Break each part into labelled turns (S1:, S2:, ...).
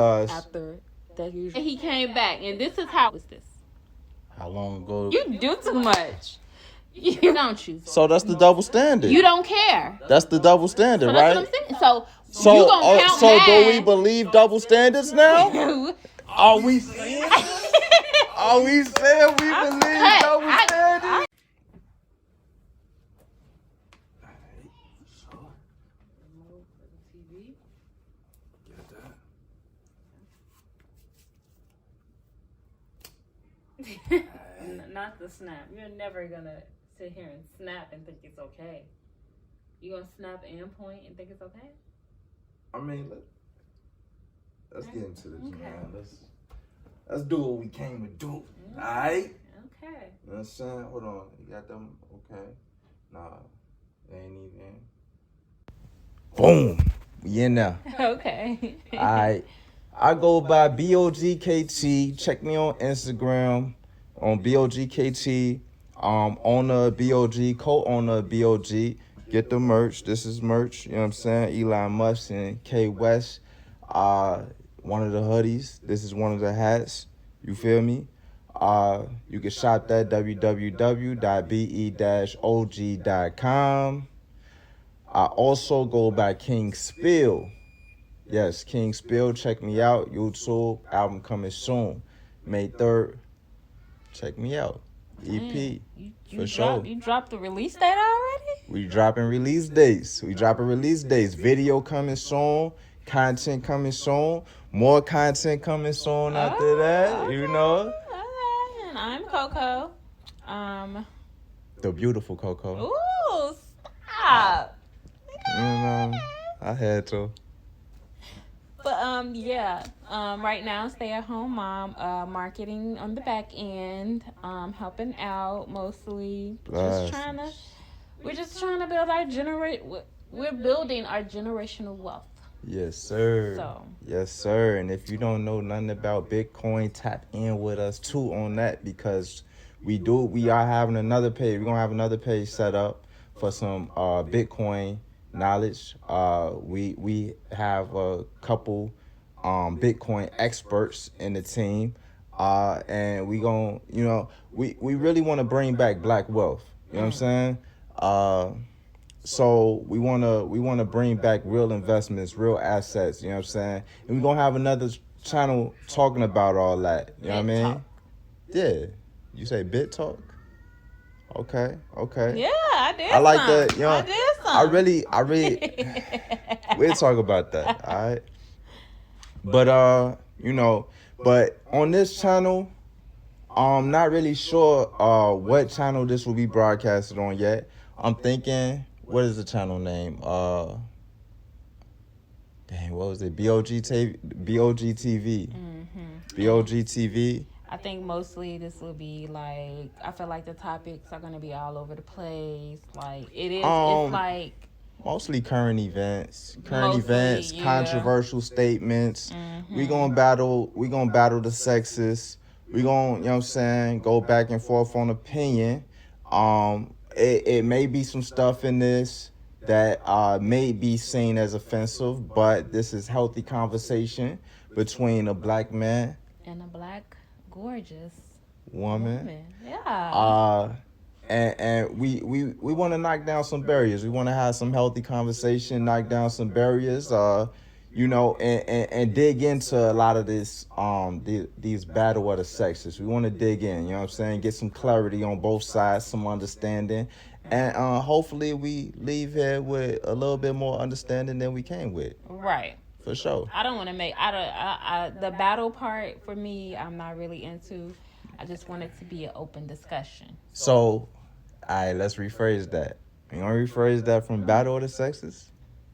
S1: After that, usually he came back, and this is how was this?
S2: How long ago?
S1: You do too much. You don't you?
S2: So that's the double standard.
S1: You don't care.
S2: That's the double standard,
S1: So
S2: right?
S1: that's what I'm saying. So you gonna count
S2: so
S1: mine.
S2: do we believe double standards now? Are we saying? Are we saying we believe double standards? Not the snap. You're never gonna sit here and snap and think it's okay. You gonna snap and point and think it's okay?
S3: I mean, let's get into this, man. Let's do what we came to do. All right?
S1: Okay.
S3: You know what I'm saying? Hold on. You got them? Okay. Nah, they ain't even. Boom. We in there.
S1: Okay.
S3: All right. I go by BOGKT. Check me on Instagram on BOGKT. Owner of BOG, co-owner of BOG. Get the merch. This is merch. You know what I'm saying? Elon Musk and K West. One of the hoodies. This is one of the hats. You feel me? You can shop that www.be-og.com. I also go by King Spill. Yes, King Spill. Check me out. YouTube. Album coming soon. May 3rd. Check me out. EP. For sure.
S1: You dropped the release date already?
S3: We dropping release dates. Video coming soon. Content coming soon. More content coming soon after that.
S1: Okay.
S3: You know.
S1: Alright. And I'm Coco.
S3: The beautiful Coco.
S1: Ooh, stop.
S3: You know, I had to.
S1: But yeah. Right now, stay at home mom. Marketing on the back end. Helping out mostly. We're just trying to build our We're building our generational wealth.
S3: Yes, sir.
S1: So.
S3: Yes, sir. And if you don't know nothing about Bitcoin, tap in with us too on that, because we are having another page. We're gonna have another page set up for some Bitcoin knowledge. We have a couple Bitcoin experts in the team, and we gonna, we really want to bring back black wealth. You know what I'm saying? So we wanna bring back real investments, real assets. You know what I'm saying? And we're gonna have another channel talking about all that. You know what I mean?
S1: Talk.
S3: Yeah. You say Bit Talk? Okay.
S1: Yeah, I did.
S3: I like
S1: some.
S3: that. You know,
S1: I did some.
S3: I really. We'll talk about that. All right. But but on this channel, I'm not really sure what channel this will be broadcasted on yet. I'm thinking, what is the channel name? What was it? BOG TV. BOG TV.
S1: I think mostly this will be like, I feel like the topics are going to be all over the place. Like, it is, it's like...
S3: Mostly current events,
S1: yeah.
S3: controversial statements. We gonna battle the sexes. We gonna, you know what I'm saying, go back and forth on opinion. It may be some stuff in this that may be seen as offensive, but this is healthy conversation between a black man
S1: and a black gorgeous
S3: woman.
S1: Yeah.
S3: And we want to knock down some barriers. We want to have some healthy conversation, knock down some barriers, and dig into a lot of this, these battle of the sexes. We want to dig in, you know what I'm saying? Get some clarity on both sides, some understanding. And hopefully we leave here with a little bit more understanding than we came with.
S1: Right.
S3: For sure.
S1: I don't want to make, the battle part for me, I'm not really into. I just want it to be an open discussion.
S3: So, all right, let's rephrase that. You want to rephrase that from battle of the sexes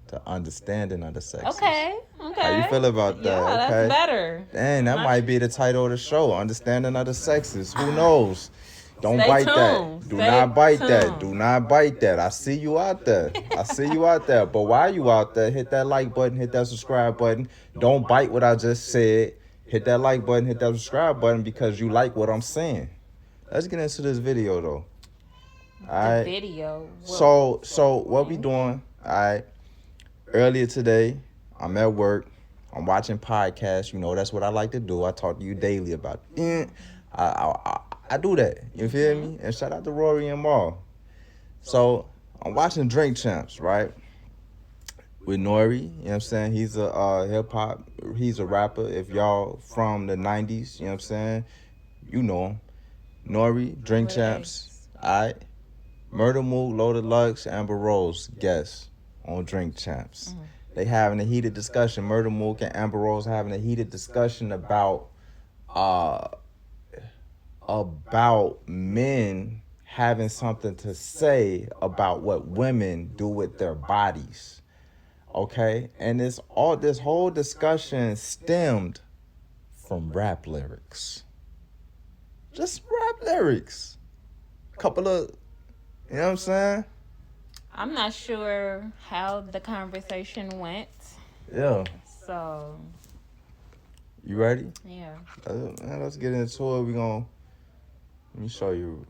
S3: to understanding of the sexes.
S1: Okay.
S3: How you feel about that?
S1: Yeah,
S3: okay?
S1: That's better.
S3: Dang, that might be the title of the show, Understanding of the Sexes. Who knows? Don't
S1: Stay
S3: bite
S1: tuned.
S3: that. Do
S1: Stay
S3: not bite
S1: tuned.
S3: that. Do not bite that. I see you out there. But while you out there, hit that like button, hit that subscribe button. Don't bite what I just said. Hit that like button, hit that subscribe button because you like what I'm saying. Let's get into this video though. All right.
S1: Video.
S3: So what we doing? All right. Earlier today, I'm at work. I'm watching podcasts. You know, that's what I like to do. I talk to you daily about it. I do that. You feel me? And shout out to Rory and Maul. So I'm watching Drink Champs, right? With Nori, you know what I'm saying? He's a hip hop, he's a rapper. If y'all from the 90s, you know what I'm saying? You know him. Nori, Drink Champs, alright? Murder Mook, Loaded Lux, Amber Rose, guests on Drink Champs. Mm-hmm. They having a heated discussion. Murder Mook and Amber Rose having a heated discussion about men having something to say about what women do with their bodies. Okay? And this whole discussion stemmed from rap lyrics. Just rap lyrics. Couple of, you know what I'm saying?
S1: I'm not sure how the conversation went.
S3: Yeah.
S1: So.
S3: You ready?
S1: Yeah.
S3: Let's get into it. Let me show you.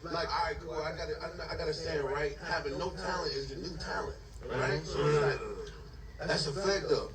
S4: Like, all right, cool. I gotta say it right. Having no talent is the new talent, right? So it's like, that's a fact, though.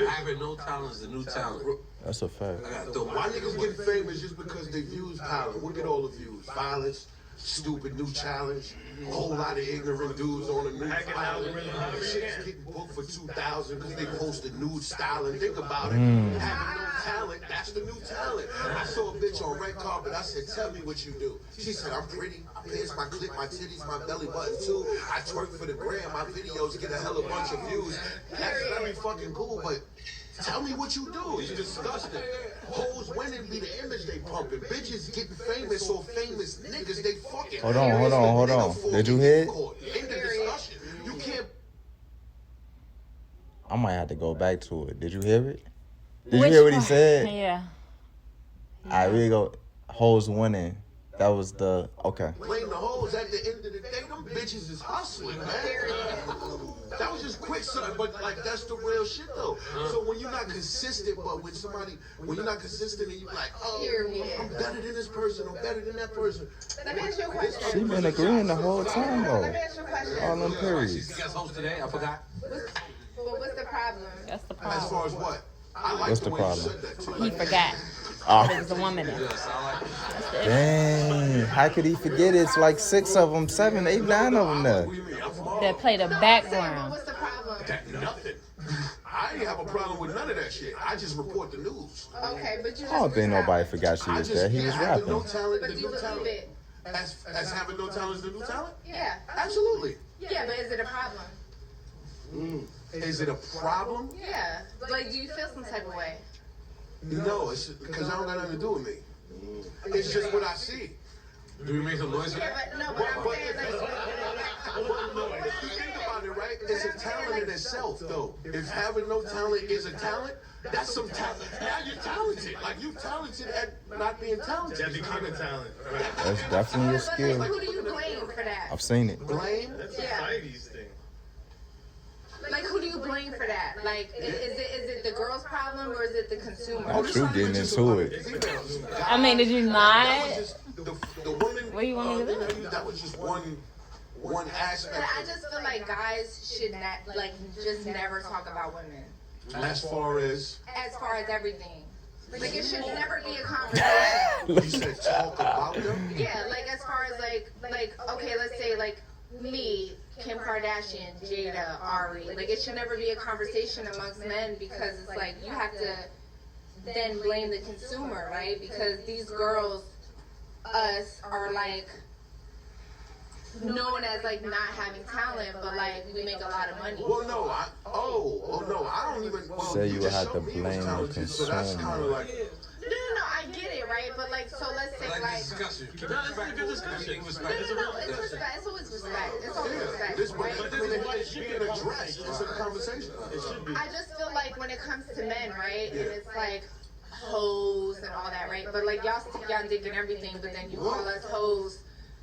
S5: Having no talent is the new talent.
S3: That's a fact.
S4: Why niggas get famous just because they views talent? Look at all the views. Violence, stupid new challenge, a whole lot of ignorant dudes on the new island. Shit's getting booked for 2,000 because they posted nude styling. Think about it. Having no talent, that's the new talent. I saw a bitch on red carpet. I said, tell me what you do. She said, I'm pretty. I pierce my clit, my titties, my belly button too. I twerk for the gram. My videos get a hella bunch of views. That's very fucking cool, but tell me what you do. It's disgusting. Hoes winning be the image they pumping. Bitches getting famous or famous niggas they fucking.
S3: Hold on. Did you hear it?
S4: In the discussion. You can't.
S3: I might have to go back to it. Did you hear it? Did you hear what he said?
S1: Yeah.
S3: All right, here we go. Hoes winning. That was the, okay.
S4: Blame the hoes at the end of the day. Them bitches is hustling, man. That was just quick, but like that's the real shit though. So when you're not consistent, but when you're not consistent and you like, oh, I'm better than this person, I'm better than that person.
S6: Let me ask you a question.
S3: She been agreeing the whole time though.
S6: Let me ask you a question.
S3: All them periods.
S5: You guys host today? I forgot.
S6: What's the problem?
S1: That's the problem.
S4: As far as what? I like
S3: What's
S4: the
S3: the
S4: way you
S3: problem?
S4: said that too.
S1: He forgot.
S3: Oh.
S1: There was a woman in.
S3: Dang, how could he forget? It's like 6 of them, 7, 8, 9 of them there.
S4: What do you mean? I'm from
S1: That played a background.
S6: What's the problem?
S4: nothing. I ain't have a problem with none of that shit. I just report the news.
S6: Okay, but you just
S3: I don't think nobody forgot she was there. He was
S4: having no
S3: rapping.
S4: talent,
S6: But
S4: the
S6: do you
S4: new talent.
S6: believe it?
S4: As having no talent is the new talent?
S6: Yeah.
S4: Absolutely.
S6: Yeah, but is it a problem?
S4: Is it a problem?
S6: Yeah. Like, do you feel some type of way?
S4: No, it's because I don't got nothing to do with me. It's just what I see.
S5: Do we make some noise?
S6: Yeah, but no, but I'm saying like.
S4: If you think about it, right, it's a talent in itself, though. If having no talent is a talent, that's some talent. Now you're talented. Like, you talented at not being talented.
S7: That became a talent.
S3: That's definitely a
S6: Like,
S3: skill.
S6: who do you blame for that?
S3: I've seen it.
S4: Blame?
S7: That's
S6: Yeah.
S7: society's thing.
S6: Like, who do you blame for that? Like, is it the girl's problem or is it the consumer?
S3: Oh, True getting into it.
S1: I mean, did you
S4: That
S1: not?
S4: was just the woman.
S1: What do you want me to do?
S4: That was just one aspect.
S6: But I just feel like guys should not, like, just never talk about women.
S4: As far as
S6: Everything. Like, it should never be a conversation.
S4: you said, talk about them.
S6: Yeah, like, as far as, like, okay, let's say, like, me, Kim Kardashian, Jada, Ari. Like, it should never be a conversation amongst men because it's like, you have to then blame the consumer, right? Because these girls, us, are, like, known as, like, not having talent, but, like, we make a lot of money.
S4: Well, no, I don't even. Well,
S3: Say you
S4: just
S3: have
S4: showed
S3: to
S4: me you was
S3: blame the
S4: talented, so that's
S3: consumer.
S4: kind of like.
S6: No, I get it, right? But, like, so let's say, like.
S5: Discussion. Keep
S7: No,
S5: it
S7: it's a good discussion.
S5: Keep
S6: No,
S5: respect.
S6: it's respect. It's always respect. It's always respect,
S4: This
S6: right?
S4: it's being addressed. It's a conversation.
S7: It should be.
S6: I just feel like when it comes to men, right, and it's like hoes and all that, right? But like y'all stick y'all dick and everything, but then you call us hoes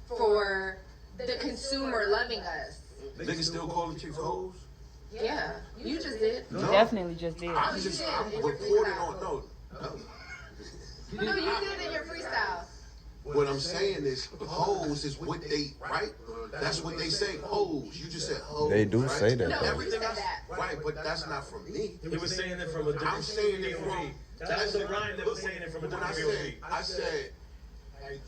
S6: for the consumer loving us.
S4: Niggas still calling chicks hoes?
S6: Yeah, you just did.
S1: You definitely just did.
S4: I'm reporting on no.
S6: No, you did in your freestyle.
S4: What I'm saying is, hoes is what they, right? That's what they say, hoes. You just said hoes.
S3: They do
S4: right?
S3: say that,
S6: No,
S3: though.
S4: Everything
S6: you said
S4: else,
S6: that.
S4: right? But that's not from me.
S7: He was saying it from a different
S4: I'm saying it
S7: POV.
S4: from.
S7: That was a rhyme that was saying it from a
S4: When
S7: different POV.
S4: I said.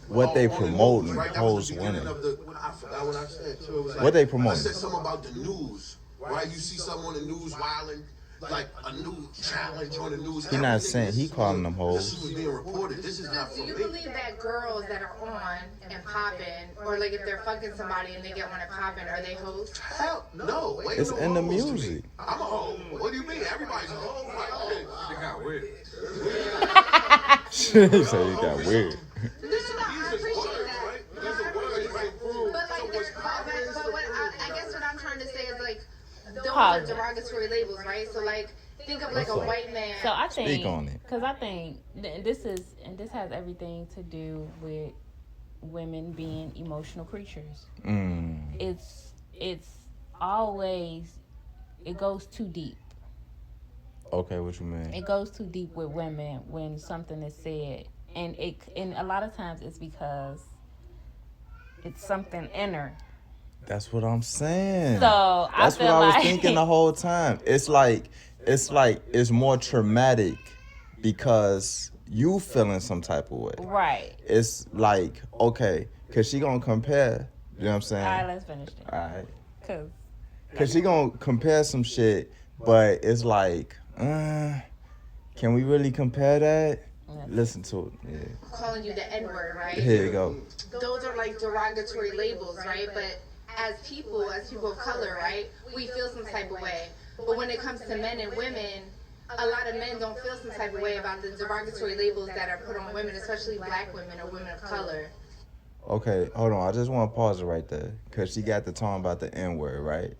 S3: What they
S4: on the
S3: promoting,
S4: news, right? That was
S3: hoes
S4: the beginning
S3: winning.
S4: of the. I forgot what I said too. It was like,
S3: What they
S4: I
S3: promoting?
S4: said something about the news, right? You see someone on the news wilding, like a new challenge on the news.
S3: He not
S4: Everything,
S3: saying
S4: this
S3: he
S4: is
S3: calling
S4: what-
S3: them hoes.
S4: This is what's being reported. This is not
S6: Do
S4: from
S6: you
S4: me.
S6: believe that girls that are on and popping, or like if they're fucking somebody and they get one and popping, are they hoes?
S4: Hell no. Ain't
S3: It's
S4: no
S3: in the
S4: hoes to me.
S3: music.
S4: I'm a hoe. What do you mean? Everybody's a hoe. Like,
S5: It got weird.
S3: He said he got weird.
S6: No, I appreciate that.
S4: These are words, right?
S6: But like,
S4: Someone's
S6: but what I guess what I'm trying to say is like, those
S1: Pause
S6: are
S1: it.
S6: derogatory labels, right? So like, think of like a
S3: What's up?
S6: white man.
S1: So I think,
S3: Speak on it.
S1: because I think this has everything to do with women being emotional creatures. It's always, it goes too deep.
S3: Okay, what you mean?
S1: It goes too deep with women when something is said, and a lot of times it's because it's something inner.
S3: That's what I'm saying.
S1: So
S3: That's
S1: I feel
S3: what I was
S1: like
S3: thinking the whole time. It's like it's more traumatic because you feeling some type of way.
S1: right.
S3: It's like, okay, cause she gonna compare. You know what I'm saying?
S1: All right, let's finish it.
S3: All right.
S1: Cause
S3: She gonna compare some shit, but it's like, can we really compare that? Listen to it. Yeah.
S6: calling you the N-word, right?
S3: Here you go.
S6: Those are like derogatory labels, right? But as people of color, right, we feel some type of way. But when it comes to men and women, a lot of men don't feel some type of way about the derogatory labels that are put on women, especially black women or women of color.
S3: Okay, hold on. I just want to pause it right there. Because she got the talking about the N-word, right?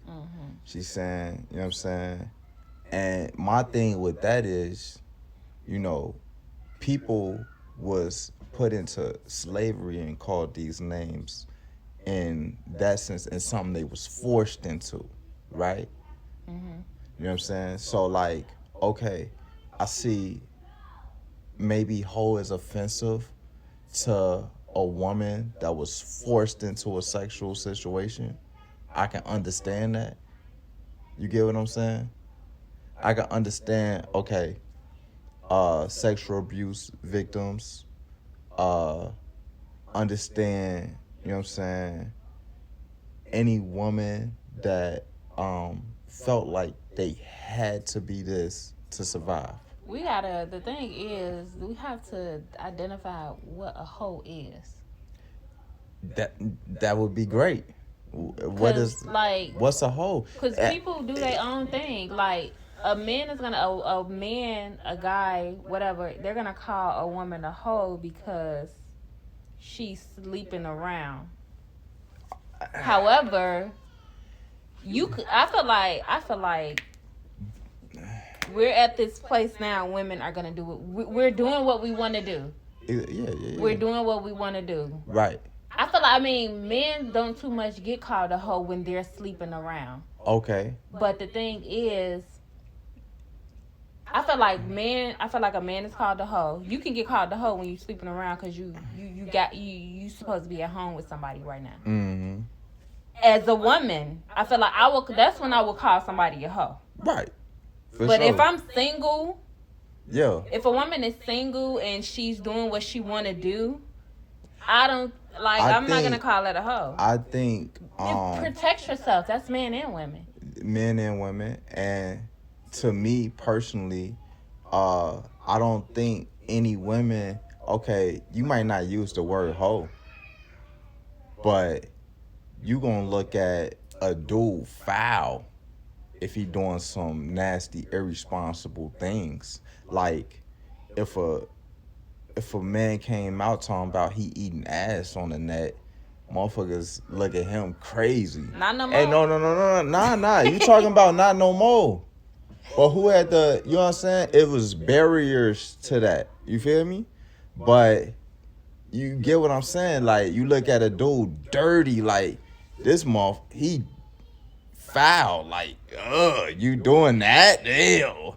S3: She's saying, you know what I'm saying? And my thing with that is, you know, people was put into slavery and called these names in that sense, and something they was forced into, right? You know what I'm saying? So, like, okay, I see maybe hoe is offensive to a woman that was forced into a sexual situation. I can understand that. You get what I'm saying? I can understand, okay, sexual abuse victims, understand, you know what I'm saying, any woman that felt like they had to be this to survive.
S1: the thing is, we have to identify what a hoe is.
S3: That would be great. What is,
S1: like,
S3: what's a hoe?
S1: because people do their own thing. Like, a man is gonna, a guy, whatever, they're gonna call a woman a hoe because she's sleeping around. However, I feel like we're at this place now. Women are gonna do it. We're doing what we want to do.
S3: Yeah.
S1: We're doing what we want to do.
S3: Right.
S1: I feel like, men don't too much get called a hoe when they're sleeping around.
S3: Okay.
S1: But the thing is, I feel like a man is called a hoe. You can get called a hoe when you're sleeping around because you supposed to be at home with somebody right now.
S3: Mm-hmm.
S1: As a woman, I feel like that's when I would call somebody a hoe.
S3: Right. For
S1: But
S3: sure.
S1: if I'm single,
S3: Yeah.
S1: if a woman is single and she's doing what she want to do, I'm not gonna call it a hoe.
S3: I think
S1: Protect yourself. That's men and women.
S3: men and women, and to me personally, I don't think any women, okay, you might not use the word hoe, but you gonna look at a dude foul if he doing some nasty, irresponsible things. Like if a man came out talking about he eating ass on the net, motherfuckers look at him crazy.
S1: Not no more.
S3: Hey, no. Nah. You talking about not no more. But who had the, you know what I'm saying? It was barriers to that. You feel me? But you get what I'm saying? Like, you look at a dude dirty, like, this he foul. Like, you doing that? Ew.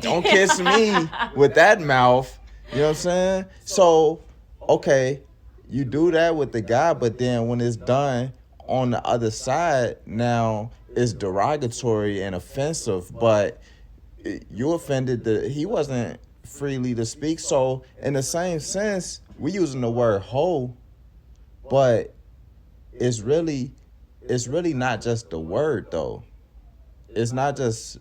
S3: Don't kiss me with that mouth. You know what I'm saying? So, okay, you do that with the guy, but then when it's done on the other side, now it's derogatory and offensive, but you offended he wasn't freely to speak. So in the same sense, we using the word hoe, but it's really not just the word though. It's not just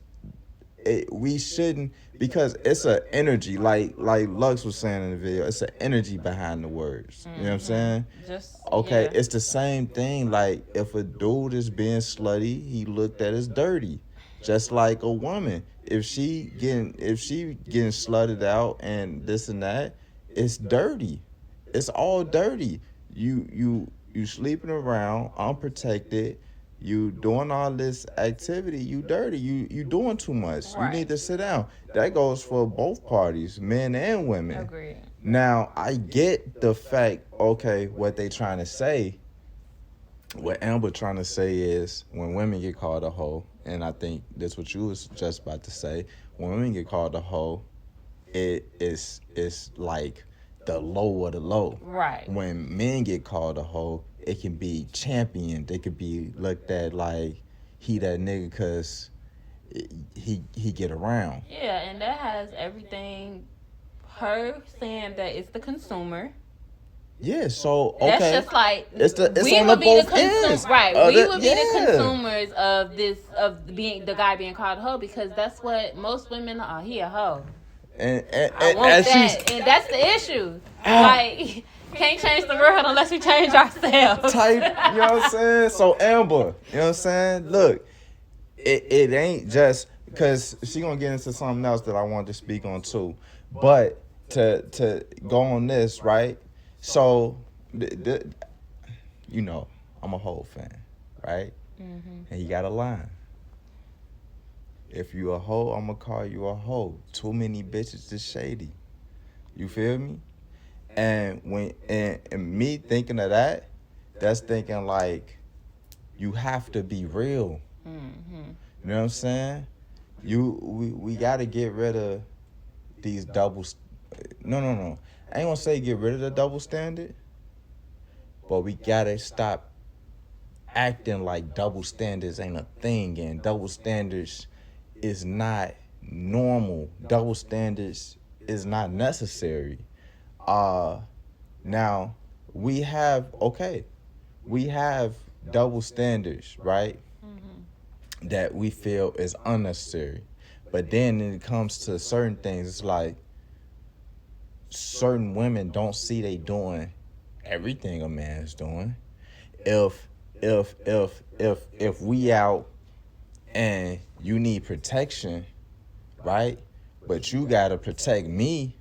S3: we shouldn't, because it's an energy, like Lux was saying in the video, it's an energy behind the words. You know what I'm saying? Okay, yeah. It's the same thing. Like if a dude is being slutty, he looked at as dirty. Just like a woman, if she getting slutted out and this and that, it's dirty. It's all dirty. You sleeping around unprotected. You doing all this activity, you dirty, you doing too much. Right. You need to sit down. That goes for both parties, men and women.
S1: Agreed.
S3: Now, I get the fact, okay, what they trying to say, what Amber trying to say is when women get called a hoe, and I think that's what you was just about to say, when women get called a hoe, it's like the low of the low.
S1: Right.
S3: When men get called a hoe, it can be championed. They could be looked at like he that nigga because he get around.
S1: Yeah, and that has everything. Her saying that it's the consumer.
S3: Yeah, so okay.
S1: That's just like
S3: it's
S1: we
S3: on
S1: would
S3: the
S1: be
S3: both
S1: the
S3: ends.
S1: Right. We would be the consumers of the guy being called a hoe, because that's what most women are. He a hoe.
S3: And
S1: I want that, and that's the issue. Like. Can't change the world unless we change ourselves.
S3: Type, you know what I'm saying? So Amber, you know what I'm saying? Look, it ain't just because she gonna get into something else that I want to speak on too. But to go on this, right? So, you know, I'm a hoe fan, right? Mm-hmm. And you got a line. If you a hoe, I'm gonna call you a hoe. Too many bitches is shady. You feel me? And when and me thinking of that, that's thinking like you have to be real. Mm-hmm. You know what I'm saying? We gotta get rid of these doubles. No. I ain't gonna say get rid of the double standard, but we gotta stop acting like double standards ain't a thing, and double standards is not normal. Double standards is not necessary. Now we have double standards, right? Mm-hmm. That we feel is unnecessary. But then when it comes to certain things, it's like certain women don't see they doing everything a man's doing. If we out and you need protection, right? But you gotta protect me.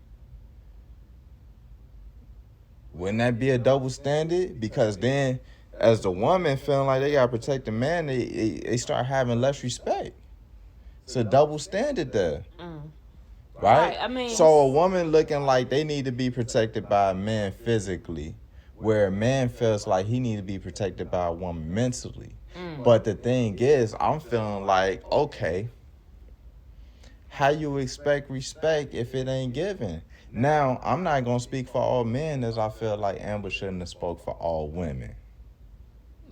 S3: Wouldn't that be a double standard? Because then, as the woman feeling like they gotta protect the man, they start having less respect. It's a double standard there, right?
S1: I mean,
S3: so a woman looking like they need to be protected by a man physically, where a man feels like he need to be protected by a woman mentally. But the thing is, I'm feeling like, okay, how you expect respect if it ain't given? Now, I'm not going to speak for all men, as I feel like Amber shouldn't have spoke for all women.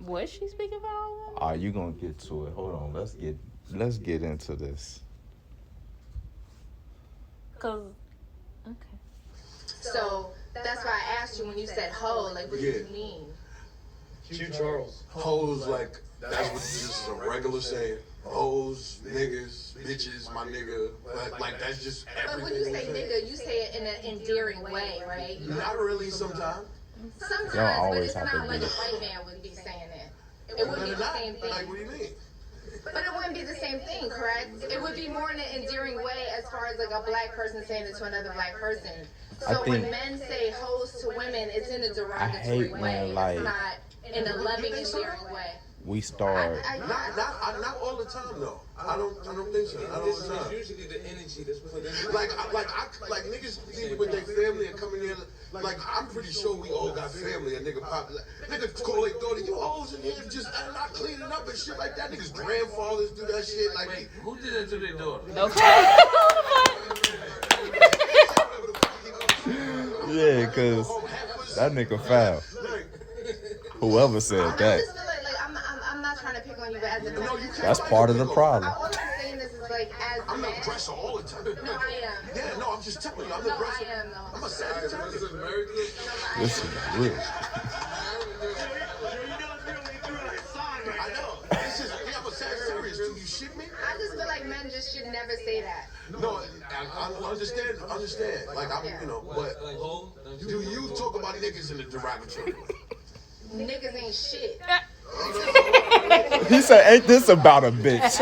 S1: Was she speaking for all women?
S3: Are you going to get to it? Hold on. Let's get into this.
S1: Okay.
S6: So, that's why I asked you when you said hoe, like, what do you mean?
S7: Q Charles.
S4: Hoes, like, that's what this is a regular saying. Hoes, niggas, bitches, my nigga. Like that's just everything.
S6: But when you say nigga, you say it in an endearing way, right?
S4: Not really sometimes.
S6: Sometimes, but it's not like a white man would be saying it. It wouldn't be the same thing.
S4: Like, what do you mean?
S6: But it wouldn't be the same thing, correct? It would be more in an endearing way as far as like a black person saying it to another black person. So when men say hoes to women, it's in a derogatory way. It's not in a loving, endearing way.
S3: We start.
S4: Not all the time though. I don't think so. Not all the time.
S5: It's usually the energy that's put in.
S4: Like niggas leave with their family and coming in. Like I'm pretty sure we all got family. A nigga pop. Niggas call their daughter, you hoes in here just not cleaning up and shit like that. Niggas grandfathers do that shit. Like
S5: wait, who did that to their daughter?
S3: Yeah, cause that nigga foul. Whoever said
S6: I
S3: that.
S6: just feel like I'm not trying to pick on you, but as a man,
S4: No, you can't.
S3: That's part of the problem.
S6: all I'm saying is like as a
S4: I'm the
S6: man.
S4: aggressor all the time.
S6: No, I am.
S4: Yeah, no, I'm just telling you, I'm the
S6: No,
S4: aggressor.
S6: I am though.
S4: I'm a Sagittarius.
S3: This is real.
S4: I know. This is, yeah, I'm a Sagittarius. Do you shit me?
S6: I just feel like men just should never say that.
S4: No, I understand. Like, I'm, you know, but do you talk about niggas in the derogatory way?
S6: Niggas ain't shit.
S3: He said, ain't this about a bitch?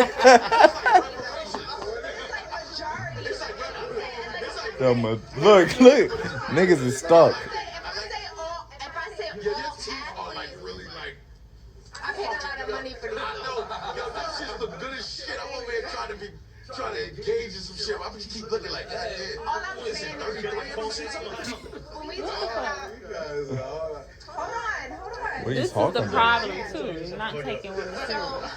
S3: Look. Niggas is stuck.
S6: If I say
S4: Your
S6: all
S4: teeth are like
S6: athletes,
S4: really like.
S6: I paid a lot of money for these.
S4: I know. Yo, this shit's the goodest shit. I'm over here trying to engage in some shit. I'm just keep looking like that.
S6: All I'm saying is when we talk about, hold on.
S3: What are you
S1: This is
S3: talking
S1: the
S3: about?
S1: problem too. You're not taking women serious.
S6: So,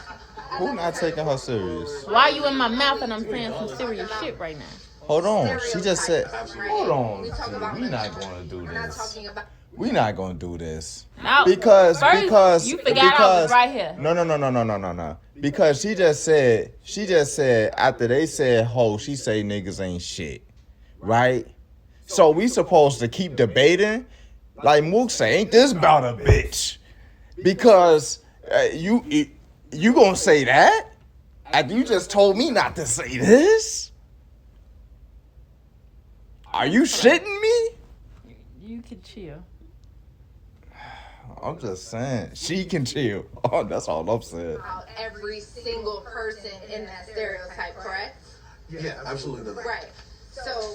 S3: Who not taking her serious?
S1: Why you in my mouth and I'm saying some serious shit right now?
S3: Hold on. She just said,
S6: Right?
S3: hold on.
S6: We talk about
S3: We
S6: women.
S3: not going to do
S6: We're not
S3: this.
S6: talking about.
S3: We not going to do this.
S1: No.
S3: Because
S1: First, you forgot I was right here.
S3: No. Because she just said after they said ho, she say niggas ain't shit. Right? So we supposed to keep debating? Like Mook say, ain't this about a bitch? Because you gonna say that? After you just told me not to say this? Are you shitting me?
S1: You can chill.
S3: I'm just saying, she can chill. Oh, that's all I'm saying.
S6: About every single person in that stereotype, correct?
S4: Yeah, absolutely not.
S6: Right. So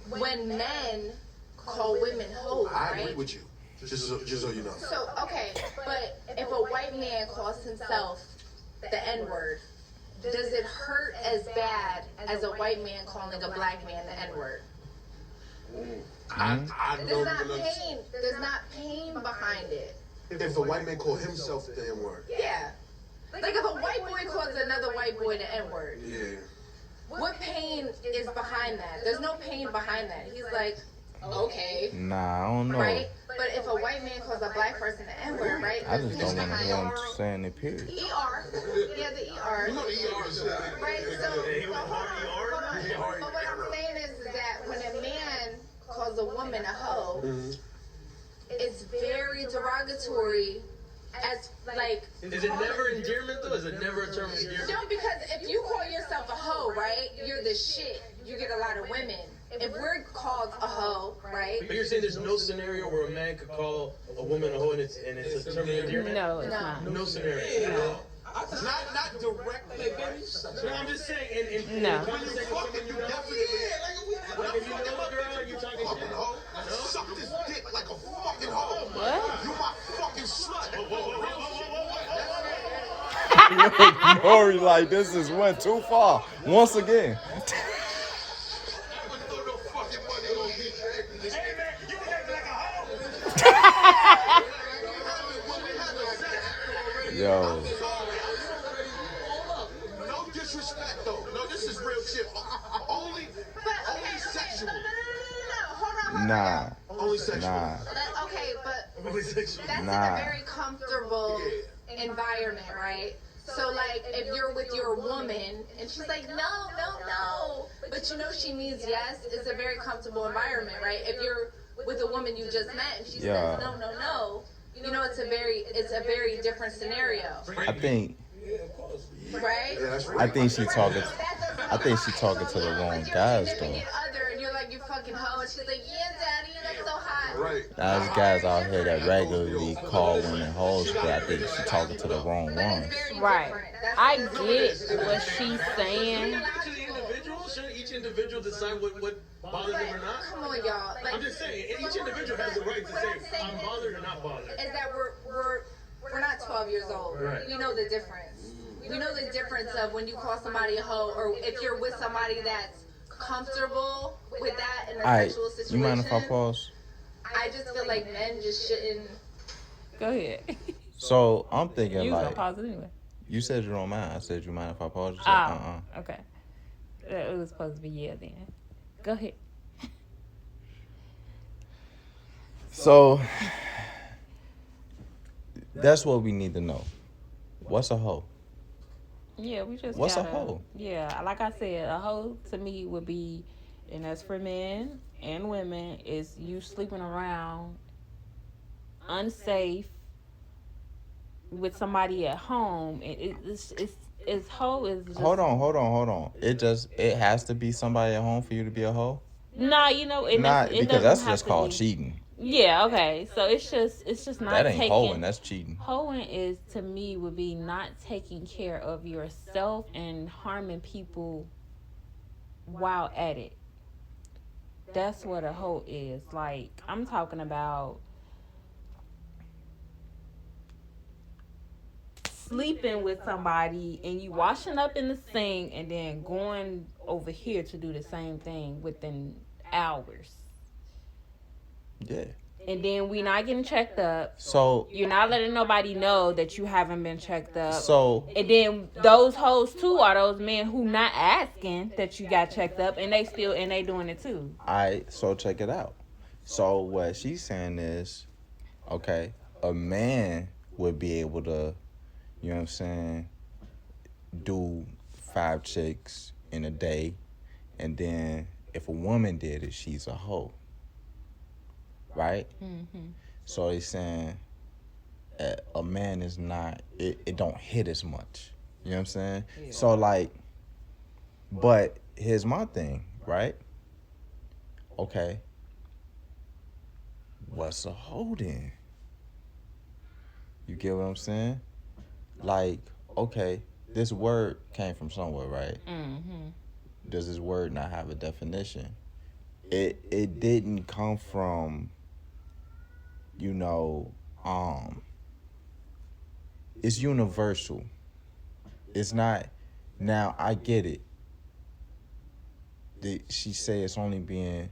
S6: when men call women hoes,
S4: I agree
S6: right?
S4: with you. Just so you know.
S6: So okay, but if a white man calls himself the N-word, does it hurt as bad as a white man calling a black man the N-word?
S4: I
S6: There's
S4: don't
S6: not
S4: even
S6: pain. There's not pain behind it.
S4: if a white man call himself the N-word.
S6: Yeah. Like if a white boy calls another white boy the N-word,
S4: Yeah.
S6: what pain is behind that? There's no pain behind that. He's like, okay,
S3: Nah, I don't know.
S6: right? But if a white man calls a black person the N-word, right?
S3: I just don't want to hear him
S6: behind
S3: saying it, period.
S6: ER. Yeah, the ER.
S4: You know the ER is
S6: Right, so hold on. But what I'm saying is that when a man calls a woman a hoe, it's very derogatory as like
S7: Is it never endearment though? Is it never a term of endearment?
S6: no, because if you call yourself a hoe, right, you're the shit. You get a lot of women. If we're called a hoe, right?
S7: But you're saying there's no scenario where a man could call a woman a hoe and it's a term of endearment?
S1: No, it's
S6: No.
S1: not.
S7: No scenario.
S4: not directly.
S7: No, I'm just saying. In
S1: No.
S4: When you fucking, you definitely.
S7: Like if you know a girl and you talking
S4: Fucking
S7: shit.
S4: hoe. Suck this dick like a fucking hoe.
S1: What?
S4: You my fucking slut.
S3: Nori, like, this is went too far. Once again. Yo.
S4: No disrespect though. No, this is real shit. Only sexual.
S6: Hold on.
S3: Nah.
S4: Only sexual.
S3: Nah.
S6: Okay, but that's in
S3: Nah.
S6: a very comfortable environment, right? So like if you're with your woman and she's like, no, but you know she means yes, it's a very comfortable environment, right? If you're with a woman you just met and she
S3: Yeah.
S6: says no, you know it's a very different scenario,
S3: I think
S6: right?
S4: Yeah, that's right.
S3: I think she talking to the wrong guys though.
S6: Other and you're like you fucking hoe and she's like, yeah, daddy, you look so hot.
S4: Right.
S3: There's guys out here that regularly call women hoes, but I think she talking to the wrong
S6: But
S3: ones.
S6: it's very
S1: Right.
S6: different. That's
S1: I
S6: the
S1: get what she's saying.
S7: To the individual, shouldn't each individual decide what bothers them or not?
S6: Come on, y'all. Like,
S7: I'm just saying, each individual has the right to say, I'm bothered or not bothered.
S6: is that we're not 12 years old.
S7: Right.
S6: We know the difference. We know the difference of when you call somebody a hoe or if you're with somebody that's comfortable with that in a
S3: Alright,
S6: sexual
S3: you
S6: situation.
S3: mind if I pause?
S6: I just feel like men just shouldn't.
S1: Go ahead.
S3: So I'm
S1: You
S3: thinking
S1: was gonna
S3: like,
S1: pause it anyway.
S3: you said you don't mind. I said you mind if I pause? You said,
S1: Oh, okay. It was supposed to be yeah then. Go ahead.
S3: So That's what we need to know. What's a hoe?
S1: Yeah, we just
S3: What's a
S1: gotta,
S3: hoe?
S1: Yeah, like I said, a hoe to me would be, and that's for men and women, is you sleeping around unsafe with somebody at home. It's hoe is just,
S3: Hold on. It has to be somebody at home for you to be a hoe?
S1: No, you know, it
S3: Not
S1: it
S3: because
S1: doesn't
S3: that's
S1: have
S3: just
S1: to
S3: called
S1: be.
S3: cheating.
S1: Yeah, okay. So it's just not
S3: That ain't
S1: taking.
S3: hoeing, that's cheating.
S1: Hoeing is, to me, would be not taking care of yourself and harming people while at it. That's what a hoe is. Like, I'm talking about sleeping with somebody and you washing up in the sink and then going over here to do the same thing within hours.
S3: Yeah.
S1: And then we not getting checked up.
S3: So
S1: You're not letting nobody know that you haven't been checked up.
S3: So
S1: And then those hoes too are those men who not asking that you got checked up, and they doing it too.
S3: so check it out. So what she's saying is, okay, a man would be able to, you know what I'm saying, do 5 chicks in a day, and then if a woman did it, she's a hoe. Right?
S1: Mm-hmm.
S3: So he's saying a man is not, it don't hit as much. You know what I'm saying? Yeah. So like, but here's my thing, right? Okay. What's a hoe then? You get what I'm saying? Like, okay, this word came from somewhere, right?
S1: Mm-hmm.
S3: Does this word not have a definition? It didn't come from, you know, it's universal. It's not, now I get it. She say it's only being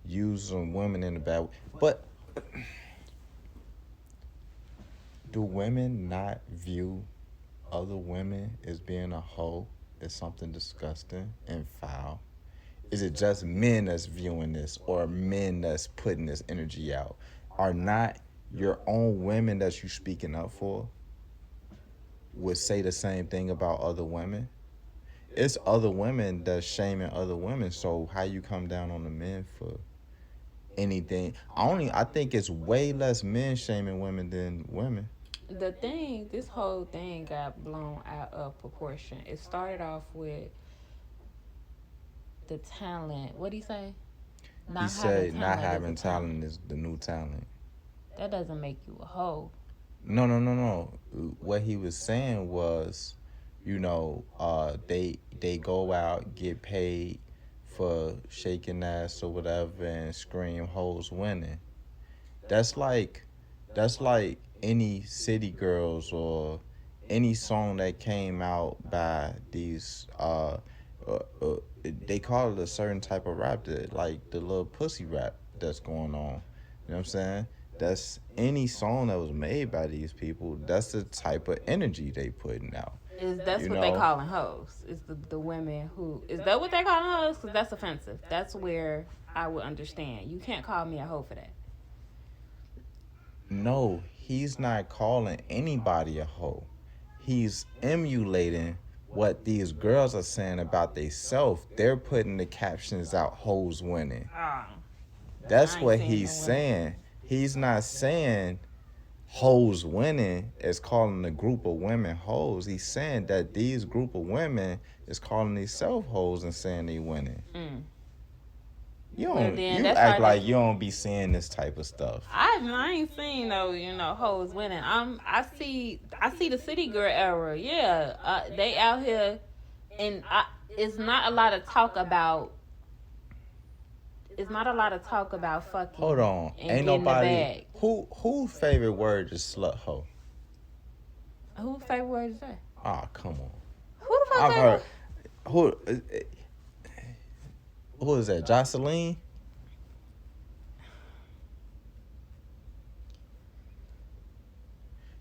S3: used on women in a bad way. But do women not view other women as being a hoe, as something disgusting and foul? Is it just men that's viewing this, or men that's putting this energy out? Are not your own women that you speaking up for would say the same thing about other women? It's other women that's shaming other women, so how you come down on the men for anything? I think it's way less men shaming women than women.
S1: This whole thing got blown out of proportion. It started off with the talent. What did he say?
S3: He said not having talent is the new talent.
S1: That doesn't make you a hoe.
S3: No. What he was saying was, you know, they go out, get paid for shaking ass or whatever, and scream hoes winning. That's like any City Girls or any song that came out by these they call it a certain type of rap, that like the little pussy rap that's going on. You know what I'm saying? That's any song that was made by these people. That's the type of energy they putting out.
S1: That's what they calling hoes. Is the women who, is that what they calling hoes? Because that's offensive. That's where I would understand. You can't call me a hoe for that.
S3: No, he's not calling anybody a hoe. He's emulating what these girls are saying about themselves. They're putting the captions out, hoes winning. That's what he's saying. He's not saying hoes winning is calling a group of women hoes. He's saying that these group of women is calling themselves hoes and saying they winning. You act like you don't be seeing this type of stuff.
S1: I ain't seen no hoes winning. I see the City Girl era. Yeah, they out here, and it's not a lot of talk about. It's not a lot of talk about fucking.
S3: Hold on, ain't nobody. Who favorite word is slut hoe?
S1: Whose favorite word is that?
S3: Ah, come on.
S1: Who the fuck?
S3: I've heard. Who is that? Jocelyn?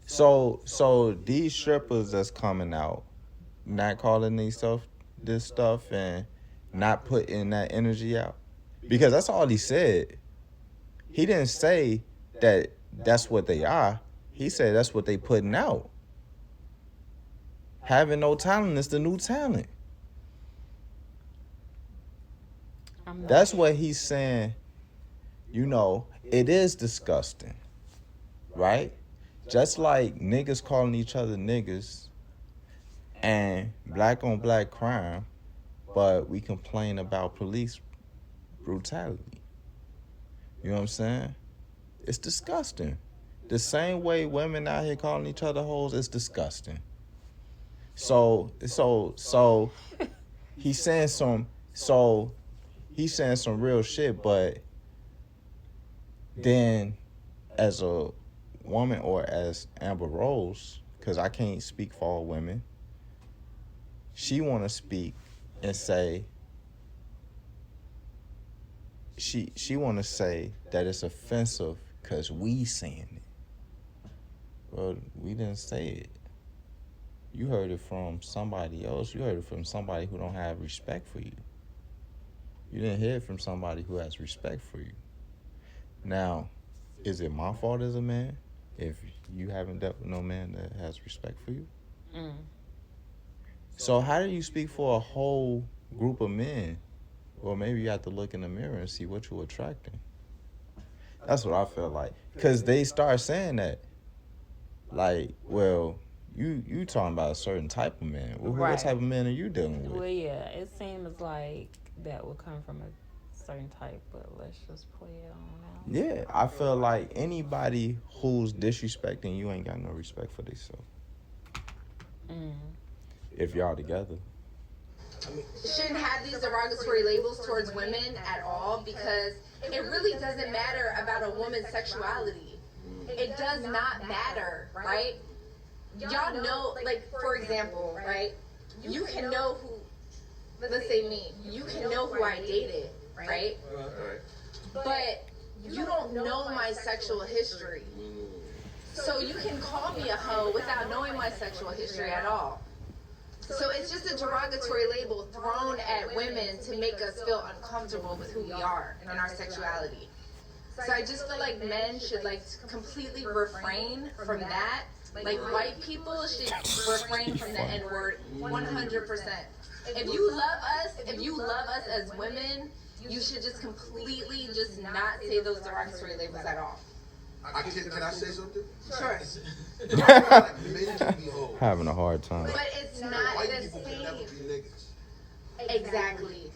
S3: So these strippers that's coming out, not calling themselves this stuff and not putting that energy out, because that's all he said. He didn't say that that's what they are. He said that's what they putting out. Having no talent is the new talent. That's what he's saying. You know, it is disgusting, right? Just like niggas calling each other niggas and black on black crime, but we complain about police brutality. You know what I'm saying? It's disgusting. The same way women out here calling each other hoes is disgusting. So he's saying some real shit, but then as a woman or as Amber Rose, because I can't speak for all women, she want to speak and say, she want to say that it's offensive because we saying it. Well, we didn't say it. You heard it from somebody else. You heard it from somebody who don't have respect for you. You didn't hear it from somebody who has respect for you. Now, is it my fault as a man if you haven't dealt with no man that has respect for you? So how do you speak for a whole group of men? Well, maybe you have to look in the mirror and see what you're attracting. That's what I feel like. Because they start saying that. Like, well, you talking about a certain type of man. Well,
S1: Right.
S3: What type of man are you dealing with?
S1: Well, yeah, it seems like that would come from a certain type, but let's just play it on out.
S3: Yeah, I feel like anybody who's disrespecting you ain't got no respect for themselves. If y'all together.
S6: Shouldn't have these derogatory labels towards women at all, because it really doesn't matter about a woman's sexuality. It does not matter, right? Y'all know, like, for example, right? You can know who, let's say me, you can know who I dated, right? But you don't know my sexual history. So you can call me a hoe without knowing my sexual history at all. So it's just a derogatory label thrown at women to make us feel uncomfortable with who we are and our sexuality. So I just feel like men should like completely refrain from that. Like white people should refrain from the N-word 100%. If you love us as women, you should just completely just not say those derogatory labels at all.
S4: Can I say something?
S6: Sure.
S4: Men can be hoes.
S3: Having a hard time.
S6: But it's not
S4: White
S6: the
S4: people can never be
S6: same.
S4: niggas.
S6: Exactly.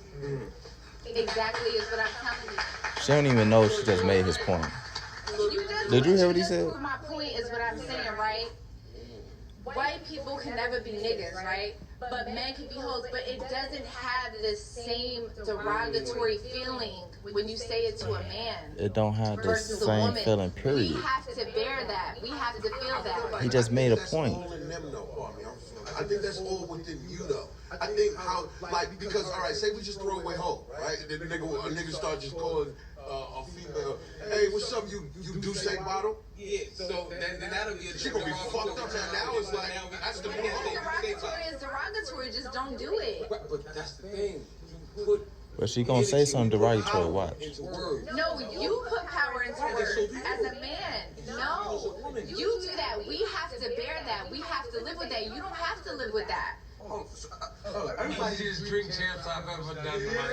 S6: Exactly is what I'm telling you.
S3: She don't even know she just made his point. Did you hear what he said?
S6: My point is what I'm saying, right? White people can never be niggas, right? But men can be hoes, but it doesn't have the same derogatory feeling when you say it to a man
S3: It don't have the
S6: versus a
S3: same
S6: woman.
S3: feeling,
S6: We
S3: period.
S6: have to bear that. We have to feel that.
S3: He just made a point.
S4: I think that's all within you, though. I think how, like, because, all right, say we just throw away hoe, right? Then a nigga start just calling a female, hey, what's up, you do say bottle?
S5: Yeah, so then that'll be a
S4: She gonna be fucked up, and now it's like, that's the
S6: Derogatory is derogatory. Just don't do it.
S5: But that's the thing. You put
S3: But she gonna say something derogatory, watch.
S5: into words.
S6: No, you put power into words as a man. No, you do that. We have to bear that. We have to live with that. You don't have to live with that.
S5: I'm about to just drink champs I've ever done in my life.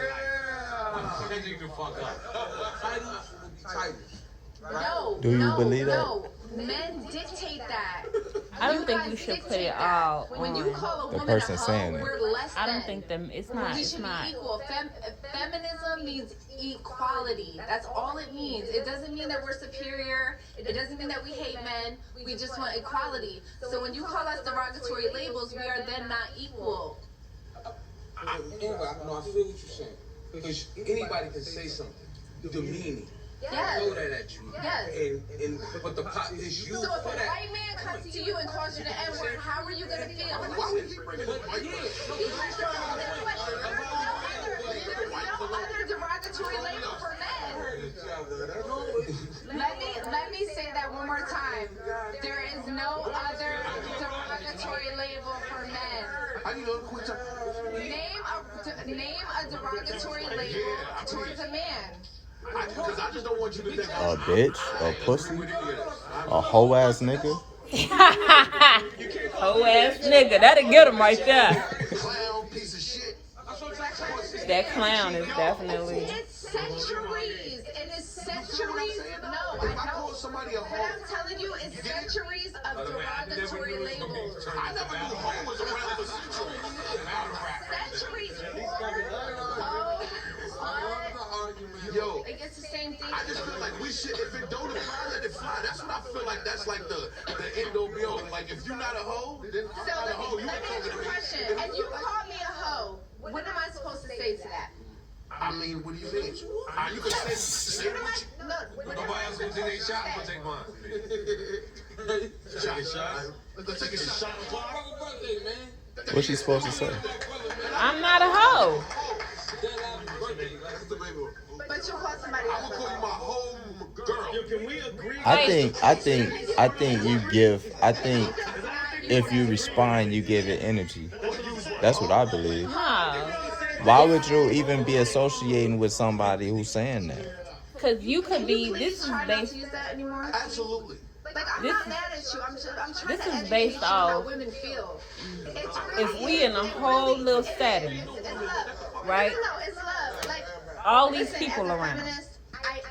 S5: I'm changing the fuck up. Titles will be titles.
S6: No,
S3: Do you
S6: no,
S3: believe that?
S6: no. Men dictate that.
S1: I don't
S6: You
S1: think
S6: guys
S1: we should
S6: dictate
S1: put it
S6: that.
S1: all
S6: When you
S1: on
S6: call a
S3: the
S6: woman
S3: person
S6: a hoe,
S3: saying it.
S6: we're less than.
S1: I don't think them. It's not.
S6: We
S1: It's
S6: should
S1: not.
S6: be equal. Feminism means equality. That's all it means. It doesn't mean that we're superior. It doesn't mean that we hate men. We just want equality. So when you call us derogatory labels, we are then not equal.
S5: I feel what you're saying. Because anybody can say something demeaning.
S6: Yes.
S5: Throw that at you.
S6: Yes.
S5: But the pot is you
S6: So if
S5: for
S6: a
S5: that.
S6: white man comes to you and calls you the N-word, how are you gonna feel?
S4: Why would he bring it up?
S6: There's no other derogatory label for men. Let me say that one more time. There is no other derogatory label for men.
S4: How do you know? Quit talking.
S6: Name a derogatory label towards a man.
S4: Because I just don't want you to think
S3: A bitch, a pussy.
S4: I'm
S3: A hoe ass nigga?
S1: Hoe ass nigga. That'll get him right there.
S4: Clown piece of shit.
S1: That clown is definitely.
S6: It's centuries. It is centuries. No, I
S4: If I call
S6: know.
S4: somebody a
S6: But
S4: hoe,
S6: I'm telling you, it's centuries of derogatory labels.
S4: I never knew hoe was around for centuries.
S6: Centuries.
S4: Yo,
S6: Like, it's the same thing.
S4: I just feel like we should, if it don't apply, let it fly. That's what I feel like. That's like the end all be all. Like, if you're not a hoe, then I'm
S6: So
S4: not a hoe.
S6: let
S4: You
S6: me
S4: ain't
S6: ask
S4: talking
S6: you a
S4: to me.
S6: question. If you call me a hoe, what am I supposed to say to that?
S4: I mean, what do you mean? You can say what you.
S6: Look,
S5: Nobody else can take a shot, I'm gonna take mine.
S4: Take a shot. Let's take a shot.
S5: Happy birthday, man.
S3: What's she supposed to say?
S1: I'm not a hoe.
S6: but you call somebody
S4: I'm
S6: else
S4: gonna
S6: a
S4: call you my
S6: hoe.
S4: whole girl.
S7: Can we agree?
S3: I think if you respond, you give it energy. That's what I believe.
S1: No.
S3: Why would you even be associating with somebody who's saying that?
S1: Because you could be,
S6: Please
S1: this is
S6: try not to
S1: based,
S6: use that anymore.
S4: Absolutely.
S6: Like, I'm
S1: This-
S6: not mad at you. I'm trying
S1: this
S6: to
S1: is
S6: educate
S1: based
S6: you how
S1: off-
S6: women feel. It's
S1: if we in a whole little setting,
S6: It's love.
S1: right?
S6: No, it's love. Like,
S1: All these
S6: listen,
S1: people
S6: as a
S1: around.
S6: feminist,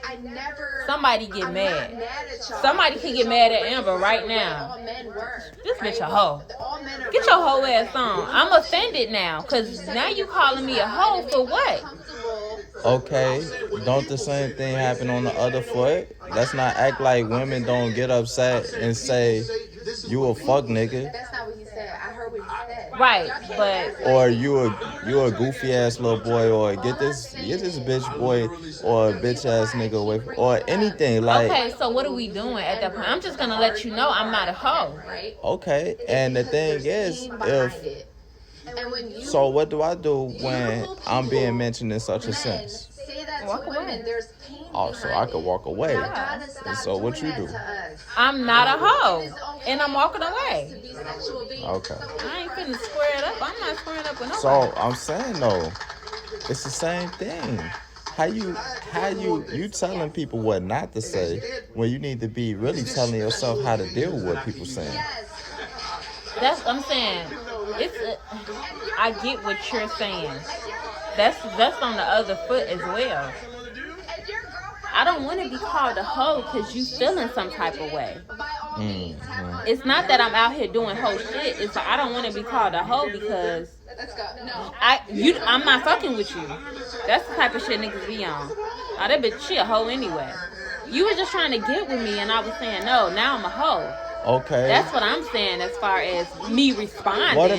S6: I never.
S1: Somebody get
S6: I'm
S1: mad.
S6: Not mad at y'all.
S1: Somebody can get mad at Amber right now.
S6: All men were.
S1: This bitch a
S6: right?
S1: hoe.
S6: All men are
S1: Get your hoe ass on. I'm offended now, because now you calling me a hoe for what?
S6: comfortable.
S3: Okay, don't the same thing happen on the other foot? Let's not act like women don't get upset and say, you a fuck nigga.
S6: That's not what he said. I heard what he said.
S1: Right, but
S3: Or you a goofy ass little boy, or get this bitch boy or a bitch ass nigga away from, or anything like.
S1: okay, so what are we doing at that point? I'm just gonna let you know I'm not a hoe.
S6: Right?
S3: Okay, and the thing is, if
S6: And when you
S3: so, what do I do when I'm being mentioned in such a sense?
S6: say that
S1: Walk
S6: to
S1: away.
S6: women, there's pain.
S3: Oh, so I could walk away.
S6: You gotta stop
S3: And so what
S6: doing
S3: you
S6: that
S3: do?
S6: to us.
S1: I'm not a hoe,
S6: It's okay
S1: and I'm walking
S6: to
S1: away.
S6: be sexual beings.
S3: Okay.
S1: I ain't finna square it up. I'm not squaring up with nobody.
S3: So I'm saying though, it's the same thing. How you telling people what not to say when you need to be really telling yourself how to deal with what people saying.
S6: Yes.
S1: That's I'm saying. I get what you're saying. That's on the other foot as well.
S6: And your girlfriend,
S1: I don't want to be called a hoe because you feeling some type of way.
S6: by all means, have fun.
S1: It's not that I'm out here doing hoe shit. It's like I don't want to be called a hoe because
S6: Let's go. No.
S1: I'm not fucking with you. That's the type of shit niggas be on. Oh, that bitch, she a hoe anyway. You were just trying to get with me and I was saying no, now I'm a hoe.
S3: Okay.
S1: That's what I'm saying as far as me responding.
S3: What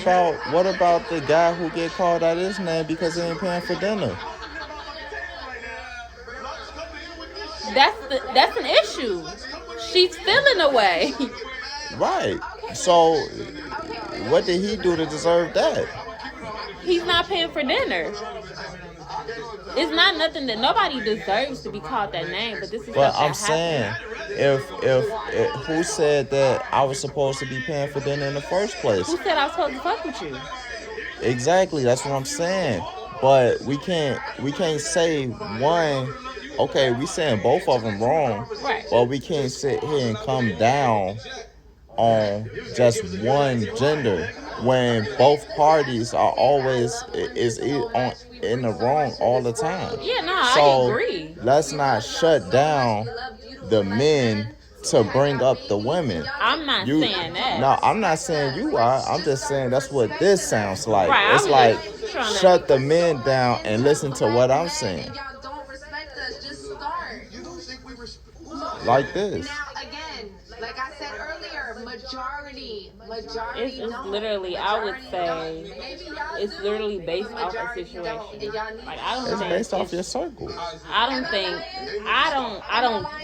S3: about the guy who get called out his name because he ain't paying for dinner?
S1: That's an issue. She's feeling away.
S3: Right. So what did he do to deserve that?
S1: He's not paying for dinner. It's not nothing that nobody deserves to be called that name, but this is
S3: But
S1: stuff
S3: I'm
S1: that
S3: saying, if who said that I was supposed to be paying for dinner in the first place?
S1: Who said I was supposed to fuck with you?
S3: Exactly, that's what I'm saying. But we can't say one. Okay, we saying both of them wrong,
S1: Right.
S3: but we can't sit here and come down on just one gender when both parties are always in the wrong all the time.
S1: Yeah, no,
S3: So
S1: I agree.
S3: let's not shut down the men to bring up the women.
S1: I'm not saying that.
S3: No, I'm not saying you are. I'm just saying that's what this sounds like.
S1: Right,
S3: It's
S1: I'm
S3: like
S1: just trying to-
S3: shut the men down and listen to what I'm saying.
S6: If y'all don't respect us, just start.
S4: You don't think we respect?
S3: Like this.
S6: Now, again, like I said earlier, majority
S1: It's
S6: don't.
S1: literally, I would
S6: Majority
S1: say,
S6: don't. Maybe y'all
S1: it's
S6: do,
S1: literally based
S6: but
S1: off the
S6: majority
S1: situation.
S6: don't, and y'all need
S1: Like I don't
S3: It's
S1: think
S3: based off
S1: it's-
S3: your circle.
S1: I don't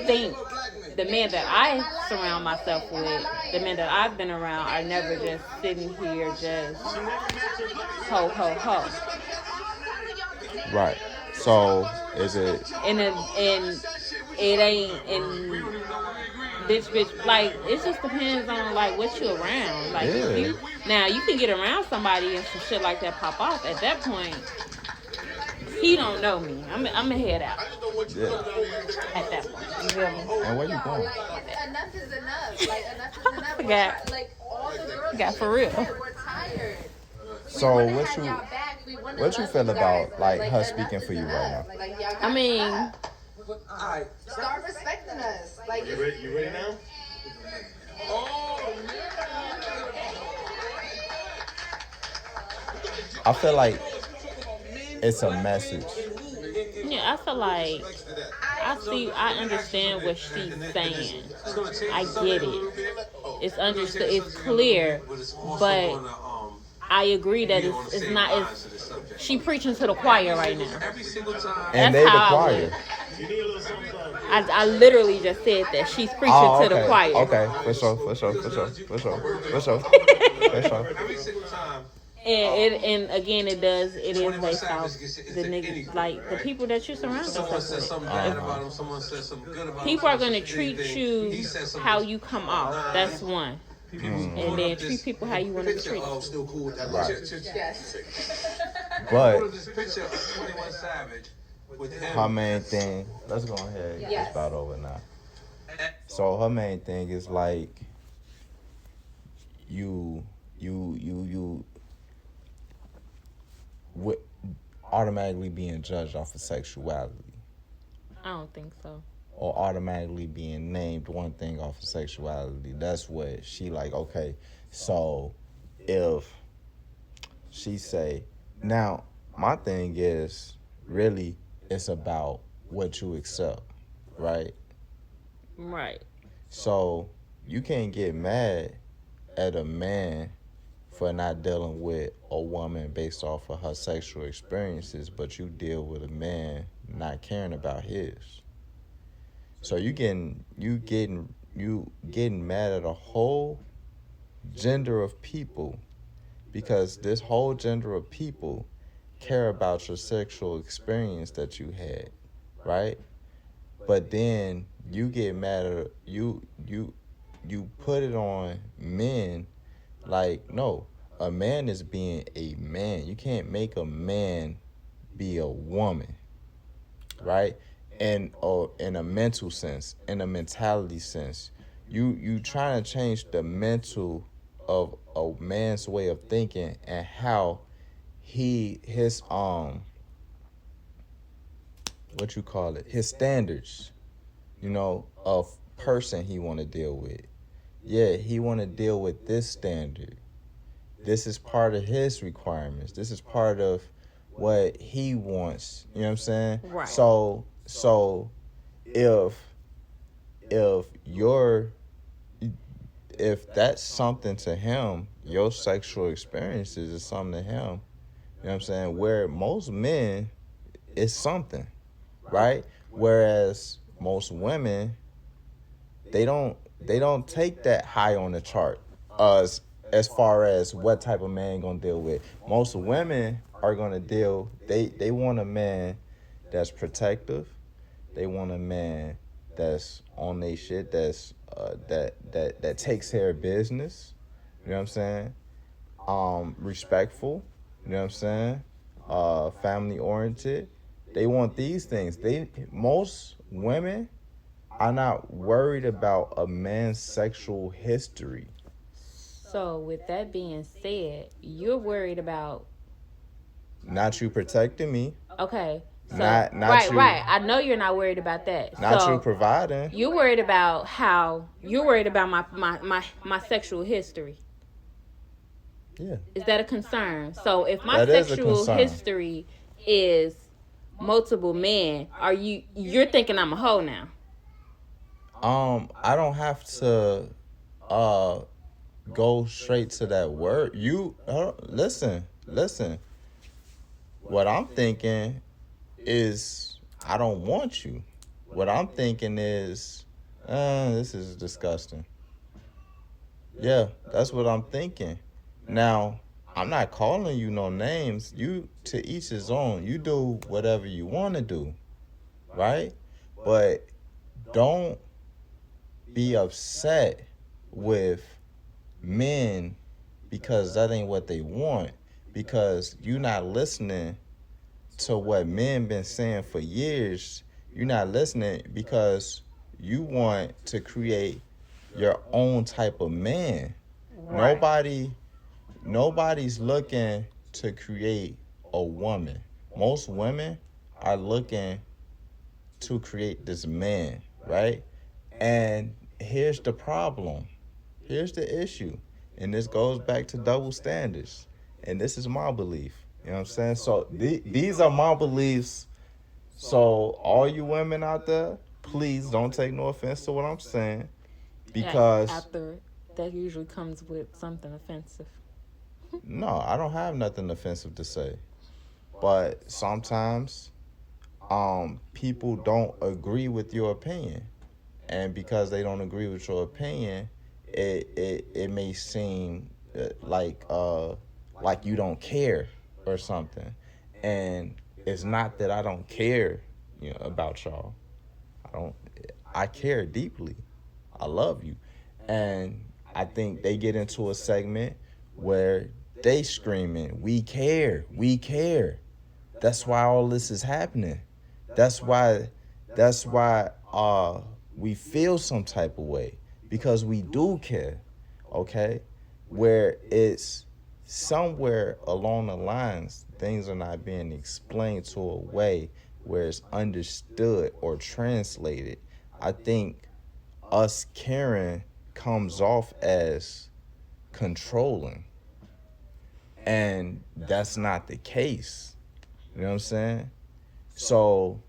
S1: think the men that I surround myself with, the men that I've been around, are never just sitting here just ho ho ho.
S3: Right. So is it
S1: And it ain't in bitch like it just depends on like what you around. Like if you now you can get around somebody and some shit like that pop off. At that point, he don't know me. I'm gonna head out
S3: yeah.
S1: at that point. You feel me?
S3: And where you going?
S6: enough is enough. Like enough is enough.
S1: Forgot.
S6: Like all the girls.
S1: Forgot for real.
S6: We're tired.
S3: So
S6: We wanna
S3: what
S6: have
S3: you
S6: y'all back. We wanna
S3: what you
S6: love
S3: feel
S6: you
S3: about
S6: guys,
S3: like her
S6: enough
S3: speaking
S6: is
S3: for you right
S6: enough.
S3: now?
S6: Like y'all
S1: I
S6: gotta
S1: mean,
S6: stop.
S7: Alright.
S6: Start respecting us. Like
S7: You ready now?
S3: I feel like it's a message.
S1: yeah, I feel like I understand what she's saying. I get it. It's understood. It's clear, but I agree that it's not. She preaching to the choir right now.
S3: And
S1: That's
S3: they the
S1: how I
S3: choir.
S1: would. I literally just said that she's preaching
S3: Oh,
S1: to the choir.
S3: okay, for sure.
S5: Every single time.
S1: And again, it is based off the niggas, like the people that you surround
S5: Someone
S1: yourself
S5: said
S1: with.
S5: something bad about him. Someone said something good about him.
S1: People are
S5: someone
S1: gonna
S5: said
S1: treat
S5: anything.
S1: you
S5: He said something
S1: how you come off. That's one. And then treat people how you want to be treated.
S4: I'm still cool with that.
S3: Right.
S6: yes.
S3: But
S5: This picture of 21 Savage with him.
S3: her main thing, let's go ahead.
S6: Yes.
S3: It's about over now. So her main thing is like you automatically being judged off of sexuality
S1: I don't think so.
S3: or automatically being named one thing off of sexuality. That's what she like, okay, so if she say, now my thing is really it's about what you accept, right?
S1: Right.
S3: So you can't get mad at a man for not dealing with a woman based off of her sexual experiences, but you deal with a man not caring about his. So you getting mad at a whole gender of people because this whole gender of people care about your sexual experience that you had, right? But then you get mad at you put it on men like, no, a man is being a man. You can't make a man be a woman, right? And in a mental sense, in a mentality sense, you trying to change the mental of a man's way of thinking and how his his standards, of person he want to deal with. Yeah, he want to deal with this standard. This is part of his requirements. This is part of what he wants. You know what I'm saying?
S1: Right.
S3: So if that's something to him, your sexual experiences is something to him. You know what I'm saying? Where most men, it's something, right? Whereas most women, they don't take that high on the chart as far as what type of man gonna deal with. Most women are gonna deal. They want a man that's protective. They want a man that's on their shit. That's that takes care of business. You know what I'm saying? Respectful. You know what I'm saying? Family oriented. They want these things. Most women are not worried about a man's sexual history.
S1: So with that being said, you're worried about
S3: Not you protecting me.
S1: okay. So,
S3: Not
S1: right,
S3: you.
S1: right. I know you're not worried about that.
S3: Not
S1: so
S3: you providing.
S1: You're worried about my sexual history.
S3: Yeah.
S1: Is that a concern? So if my
S3: That is a
S1: sexual
S3: concern.
S1: history is multiple men, you're thinking I'm a hoe now?
S3: I don't have to go straight to that word. You listen. What I'm thinking is I don't want you. What I'm thinking is this is disgusting. Yeah, that's what I'm thinking. Now, I'm not calling you no names. You, to each his own. You do whatever you want to do, right? But don't be upset with men because that ain't what they want, because you're not listening to what men been saying for years. You're not listening because you want to create your own type of man. Right. Nobody's looking to create a woman. Most women are looking to create this man, right? And here's the problem. Here's the issue. And this goes back to double standards. And this is my belief. You know what I'm saying? So these are my beliefs. So all you women out there, please don't take no offense to what I'm saying. Because
S1: after that usually comes with something offensive.
S3: No, I don't have nothing offensive to say. But sometimes people don't agree with your opinion. And because they don't agree with your opinion, it may seem like you don't care or something. And it's not that I don't care, about y'all. I care deeply. I love you. And I think they get into a segment where they screaming, we care. That's why all this is happening. That's why we feel some type of way, because we do care, okay? Where it's somewhere along the lines, things are not being explained to a way where it's understood or translated. I think us caring comes off as controlling, and that's not the case. You know what I'm saying? So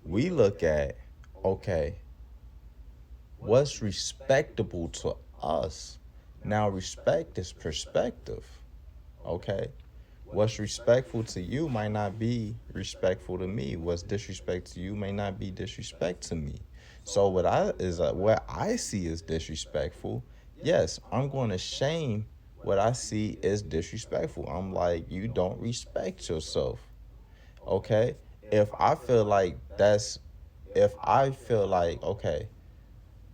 S3: we look at, okay, what's respectable to us? Now, respect is perspective, okay? What's respectful to you might not be respectful to me. What's disrespect to you may not be disrespect to me. So what I see as disrespectful, yes, I'm going to shame what I see as disrespectful. I'm like, you don't respect yourself, okay? If I feel like, okay,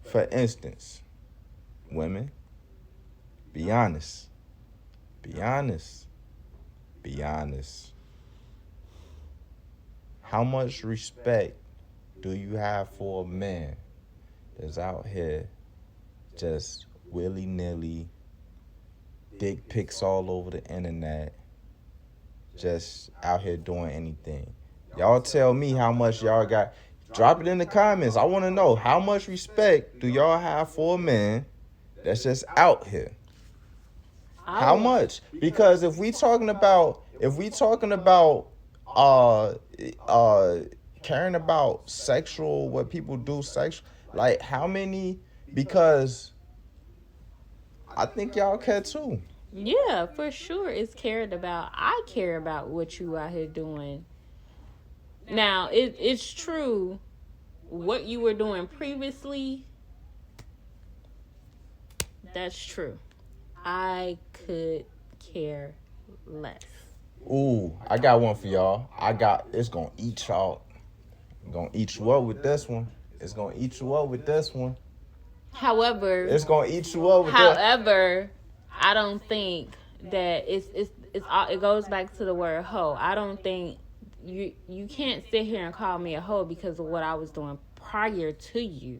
S3: for instance, women, be honest. How much respect do you have for a man that's out here just willy-nilly, dick pics all over the internet, just out here doing anything? Y'all tell me how much y'all got. Drop it in the comments. I want to know, how much respect do y'all have for a man that's just out here? How much? Because if we talking about caring about sexual, what people do sexual, like how many? Because I think y'all care too.
S1: Yeah, for sure it's cared about. I care about what you out here doing. Now, it's true, what you were doing previously, that's true. I could care less.
S3: Ooh, I got one for y'all. It's gonna eat y'all. I'm gonna eat you up with this one. It's gonna eat you up with this one.
S1: However,
S3: it's gonna eat you up with
S1: However, I don't think that it goes back to the word hoe. I don't think you can't sit here and call me a hoe because of what I was doing prior to you.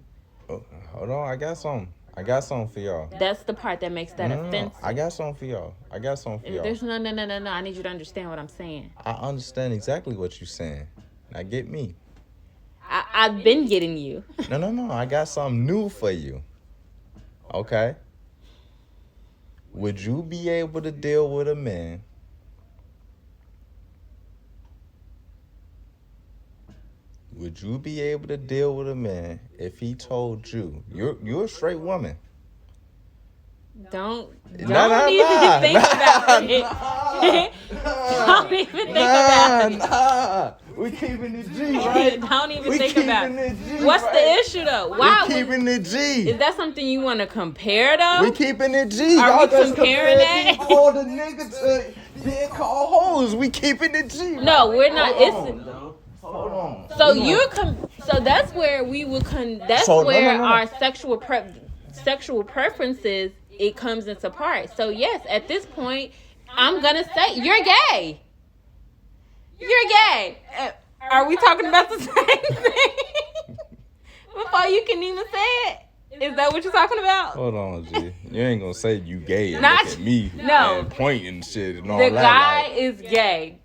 S3: Oh, hold on, I got something for y'all.
S1: That's the part that makes that offensive.
S3: I got something for y'all.
S1: There's no. I need you to understand what I'm saying.
S3: I understand exactly what you're saying. Now get me.
S1: I've been getting you.
S3: No. I got something new for you. Okay? Would you be able to deal with a man if he told you, you're a straight woman?
S1: Don't even think about it. Don't even think about it.
S3: We keeping the G, right?
S1: Don't even think about it. What's the issue though? Why
S3: we keeping the G?
S1: Is that something you want to compare though?
S3: We keeping the G.
S1: Are we comparing that?
S3: Call the nigga to being called hoes. We keeping the G.
S1: No, we're not.
S3: Hold on.
S1: So so that's where we will our sexual preferences, it comes into part. So yes, at this point, I'm gonna say you're gay. You're gay. Are we talking about the same thing? before you can even say it. Is that what you're talking about?
S3: Hold on, G. You ain't gonna say you gay and
S1: Not-
S3: look at me
S1: no.
S3: and point and shit and all
S1: The
S3: that.
S1: guy
S3: like,
S1: is gay.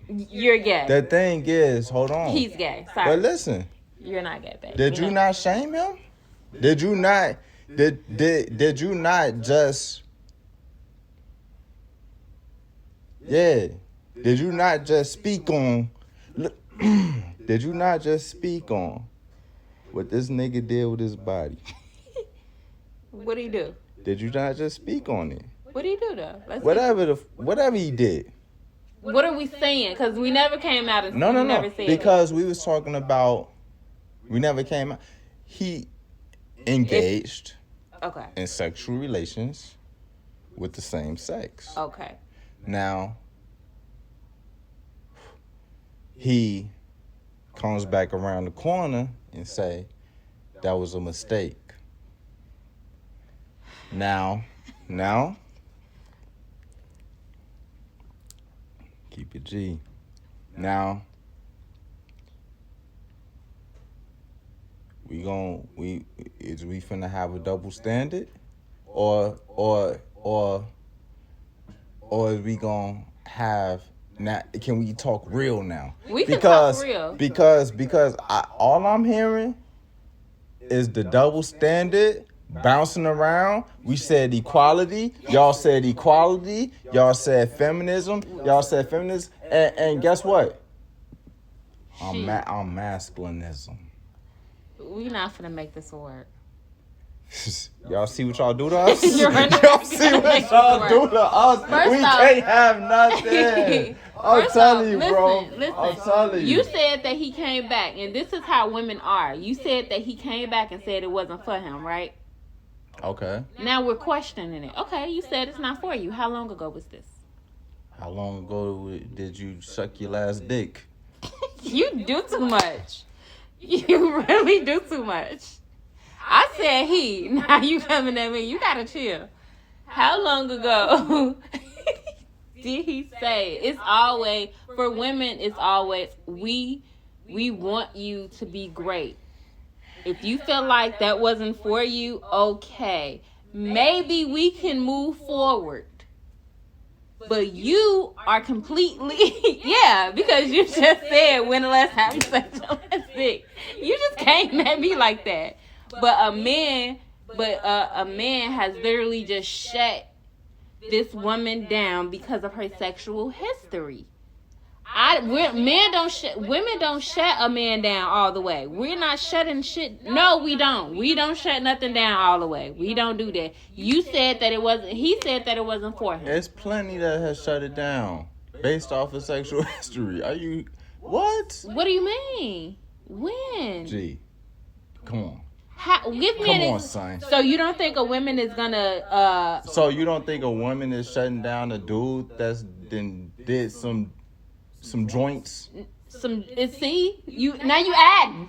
S1: You're gay.
S3: the thing is, hold on.
S1: He's gay. Sorry.
S3: But listen,
S1: You're not gay, baby.
S3: did you not shame him? Did you not? Did you not just? Yeah. Did you not just speak on? Did you not just speak on what this nigga did with his body?
S1: What do you do?
S3: Did you not just speak on it?
S1: What do you do though? Let's
S3: Whatever he did.
S1: What are we saying? Because we never came out and
S3: No.
S1: never said
S3: Because we was talking about. We never came out. He engaged
S1: it. Okay.
S3: in sexual relations with the same sex.
S1: Okay.
S3: Now, he comes back around the corner and say, that was a mistake. Now, keep it G. Now, we finna have a double standard, or is we gonna have now? Can we talk real now?
S1: We can talk real.
S3: Because all I'm hearing is the double standard bouncing around. We said equality. Y'all said equality. Y'all said feminism. Y'all said feminism. And guess what? I'm masculinism.
S1: We not finna make this work.
S3: Y'all see what y'all do to us?
S1: You're not
S3: Y'all
S1: gonna
S3: see what
S1: make
S3: y'all
S1: it
S3: do
S1: work.
S3: to us?
S1: First
S3: We
S1: off-
S3: can't have nothing. I'm
S1: First
S3: telling
S1: off,
S3: you, bro.
S1: listen.
S3: I'm telling you.
S1: You said that he came back, and this is how women are. You said that he came back and said it wasn't for him, right?
S3: Okay.
S1: Now we're questioning it. Okay, you said it's not for you. How long ago was this?
S3: How long ago did you suck your last dick?
S1: You do too much. You really do too much. I said he. Now you coming at me. You gotta chill. How long ago did he say? It's always, for women, it's always, we want you to be great. If you feel like that wasn't for you, okay. Maybe we can move forward. But you are completely, yeah, because you just said when the last time you sucked your last dick. You just came at me like that. But a man has literally just shut this woman down because of her sexual history. Women don't shut a man down all the way. We're not shutting shit. No, we don't. We don't shut nothing down all the way. We don't do that. You said that it wasn't. He said that it wasn't for him.
S3: There's plenty that has shut it down based off of sexual history. Are you what?
S1: What do you mean? When?
S3: Gee, come on.
S1: Give me
S3: Come
S1: an
S3: on, son.
S1: So you don't think a woman is gonna
S3: So you don't think a woman is shutting down a dude that's did some joints?
S1: see you adding.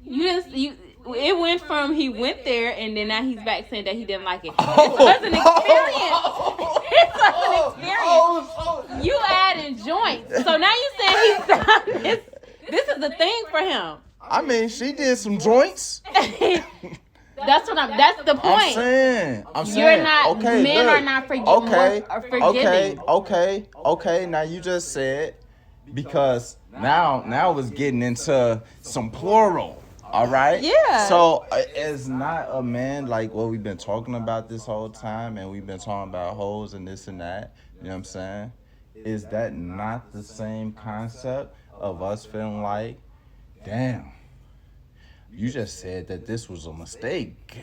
S1: It went from he went there and then now he's back saying that he didn't like it. It was an experience. It was an experience. You adding joints. So now you saying he's done this. This is the thing for him.
S3: I mean, she did some joints.
S1: That's the point.
S3: I'm saying.
S1: You're not.
S3: Okay,
S1: men
S3: look.
S1: are not forgiving.
S3: Okay. Now you just said because now it's getting into some plural. All right.
S1: Yeah.
S3: So it's not a man like what we've been talking about this whole time, and we've been talking about hoes and this and that. You know what I'm saying? Is that not the same concept of us feeling like, damn, you just said that this was a mistake.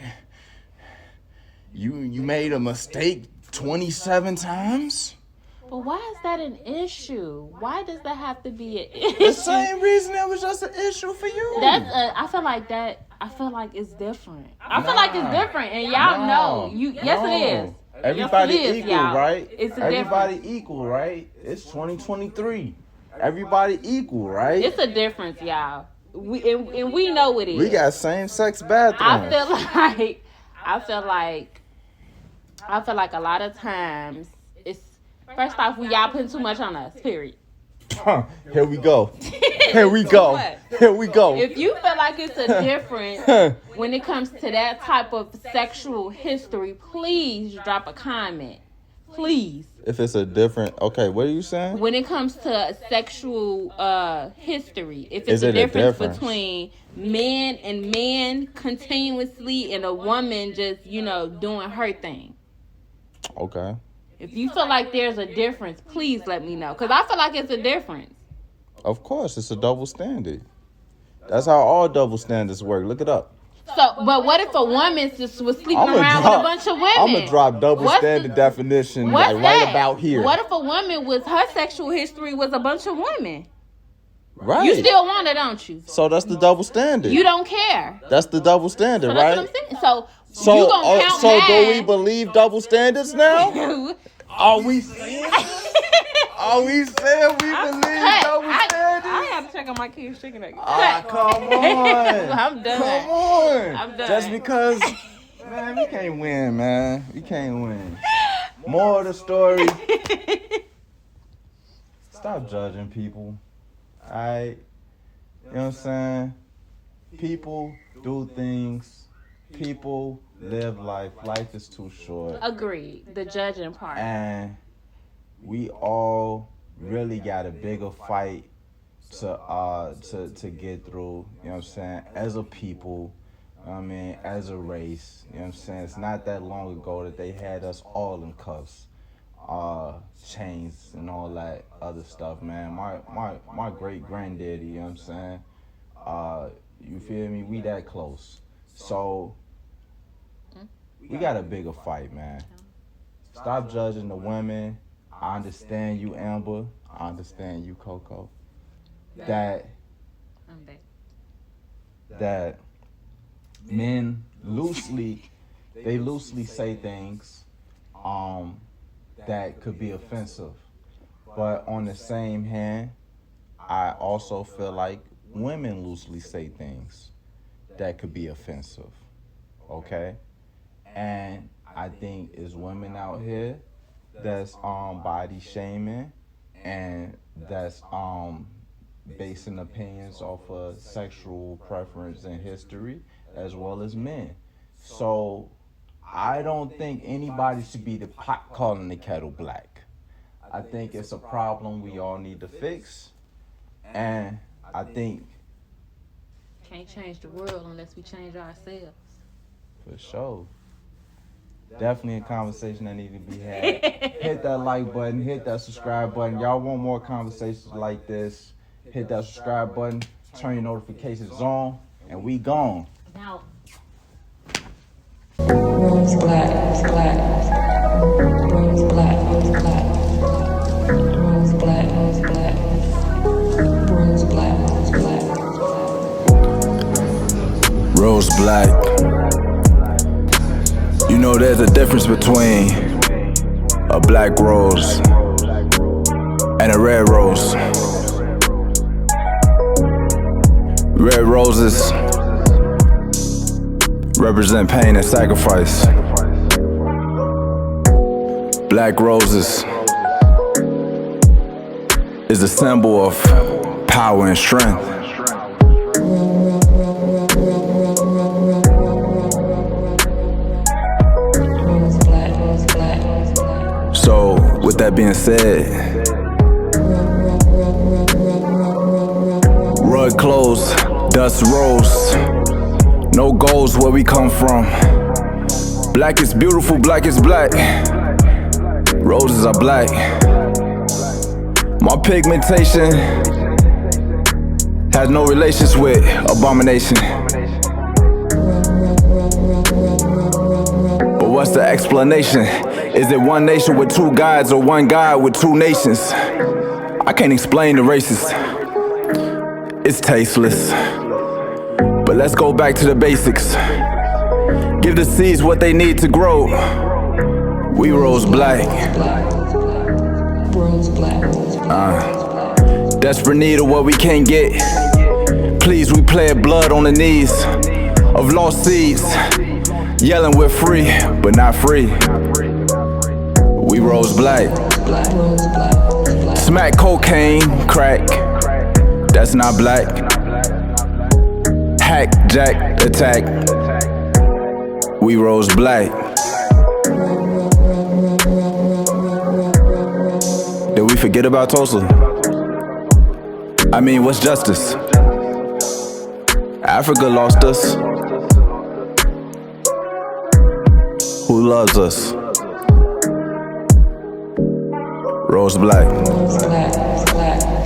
S3: You made a mistake 27 times?
S1: But why is that an issue? Why does that have to be an issue?
S3: The same reason it was just an issue for you.
S1: I feel like it's different. I feel like it's different, and y'all know. Yes, it is.
S3: Everybody
S1: Yes, it is,
S3: equal,
S1: y'all.
S3: right?
S1: It's a
S3: Everybody equal, right? It's 2023. Everybody equal, right?
S1: It's a difference, y'all. We know it is.
S3: We got same-sex bathrooms.
S1: I feel like a lot of times it's first off y'all putting too much on us. Period.
S3: Here we go. Here we go.
S1: What?
S3: Here we go.
S1: If you feel like it's a difference when it comes to that type of sexual history, please drop a comment. Please.
S3: If it's a different, okay, what are you saying?
S1: When it comes to sexual history, if
S3: Is
S1: it's a
S3: it a
S1: difference
S3: difference?
S1: between men and men continuously and a woman just, doing her thing.
S3: Okay.
S1: If you feel like there's a difference, please let me know. Because I feel like it's a difference.
S3: Of course, it's a double standard. That's how all double standards work. Look it up.
S1: So, but what if a woman just was sleeping around with a bunch of women?
S3: I'm going to drop double
S1: What's
S3: standard
S1: the-
S3: definition
S1: What's
S3: like
S1: that?
S3: right about here.
S1: What if a woman was, her sexual history was a bunch of women?
S3: Right.
S1: You still want it, don't you?
S3: So that's the double standard.
S1: You don't care.
S3: That's the double standard,
S1: So that's
S3: right?
S1: what I'm saying.
S3: So,
S1: you gonna count
S3: so do we
S1: mine.
S3: believe double standards now? Are we saying? Are we saying we believe double standards?
S1: I have to check on my kids' chicken nuggets.
S3: Come on.
S1: I'm done.
S3: Come on.
S1: I'm done.
S3: Just because, man, we can't win, man. We can't win. More of the story. Stop judging people. Alright? You know what I'm saying? People do things. People live life. Life is too short.
S1: Agreed. The judging part.
S3: And we all really got a bigger fight to get through, you know what I'm saying, as a people, as a race, you know what I'm saying. It's not that long ago that they had us all in cuffs, chains and all that other stuff, man. My great granddaddy, you know what I'm saying, you feel me, we that close. So we got a bigger fight, man. Stop judging the women. I understand you, Amber. I understand you, Coco. That men loosely say things that could be offensive. But on the same hand, I also feel like women loosely say things that could be offensive. Okay? And I think it's women out here that's body shaming and that's basing opinions off of sexual preference and history, as well as men. So I don't think anybody should be the pot calling the kettle black. I think it's a problem we all need to fix, and I think
S1: Can't change the world unless we change ourselves.
S3: for sure. Definitely a conversation that need to be had. Hit that like button, hit that subscribe button. Y'all want more conversations like this, hit that subscribe button, turn your notifications on, and we gone.
S1: Now,
S8: Rose black, black. Rose black, rose black. Rose black, rose black. Rose black, rose black.
S9: Rose black. You know there's a difference between a black rose and a red rose. Red roses represent pain and sacrifice. Black roses is a symbol of power and strength.
S8: Rose black, rose black, rose black.
S9: So, with that being said, rug closed, dust rose. No goals where we come from. Black is beautiful, black is black. Roses are black. My pigmentation has no relations with abomination. But what's the explanation? Is it one nation with two gods or one God with two nations? I can't explain the races. It's tasteless. But let's go back to the basics. Give the seeds what they need to grow. We rose black.
S8: Rose black, rose black.
S9: Desperate need of what we can't get. Please, we play blood on the knees of lost seeds. Yelling we're free, but not free. We rose black.
S8: Rose black, rose black.
S9: Smack cocaine, crack. that's not black. Hack, jack, attack. We rose black. Did we forget about Tulsa? I mean, what's justice? Africa lost us. Who loves us? Rose black.
S8: Black.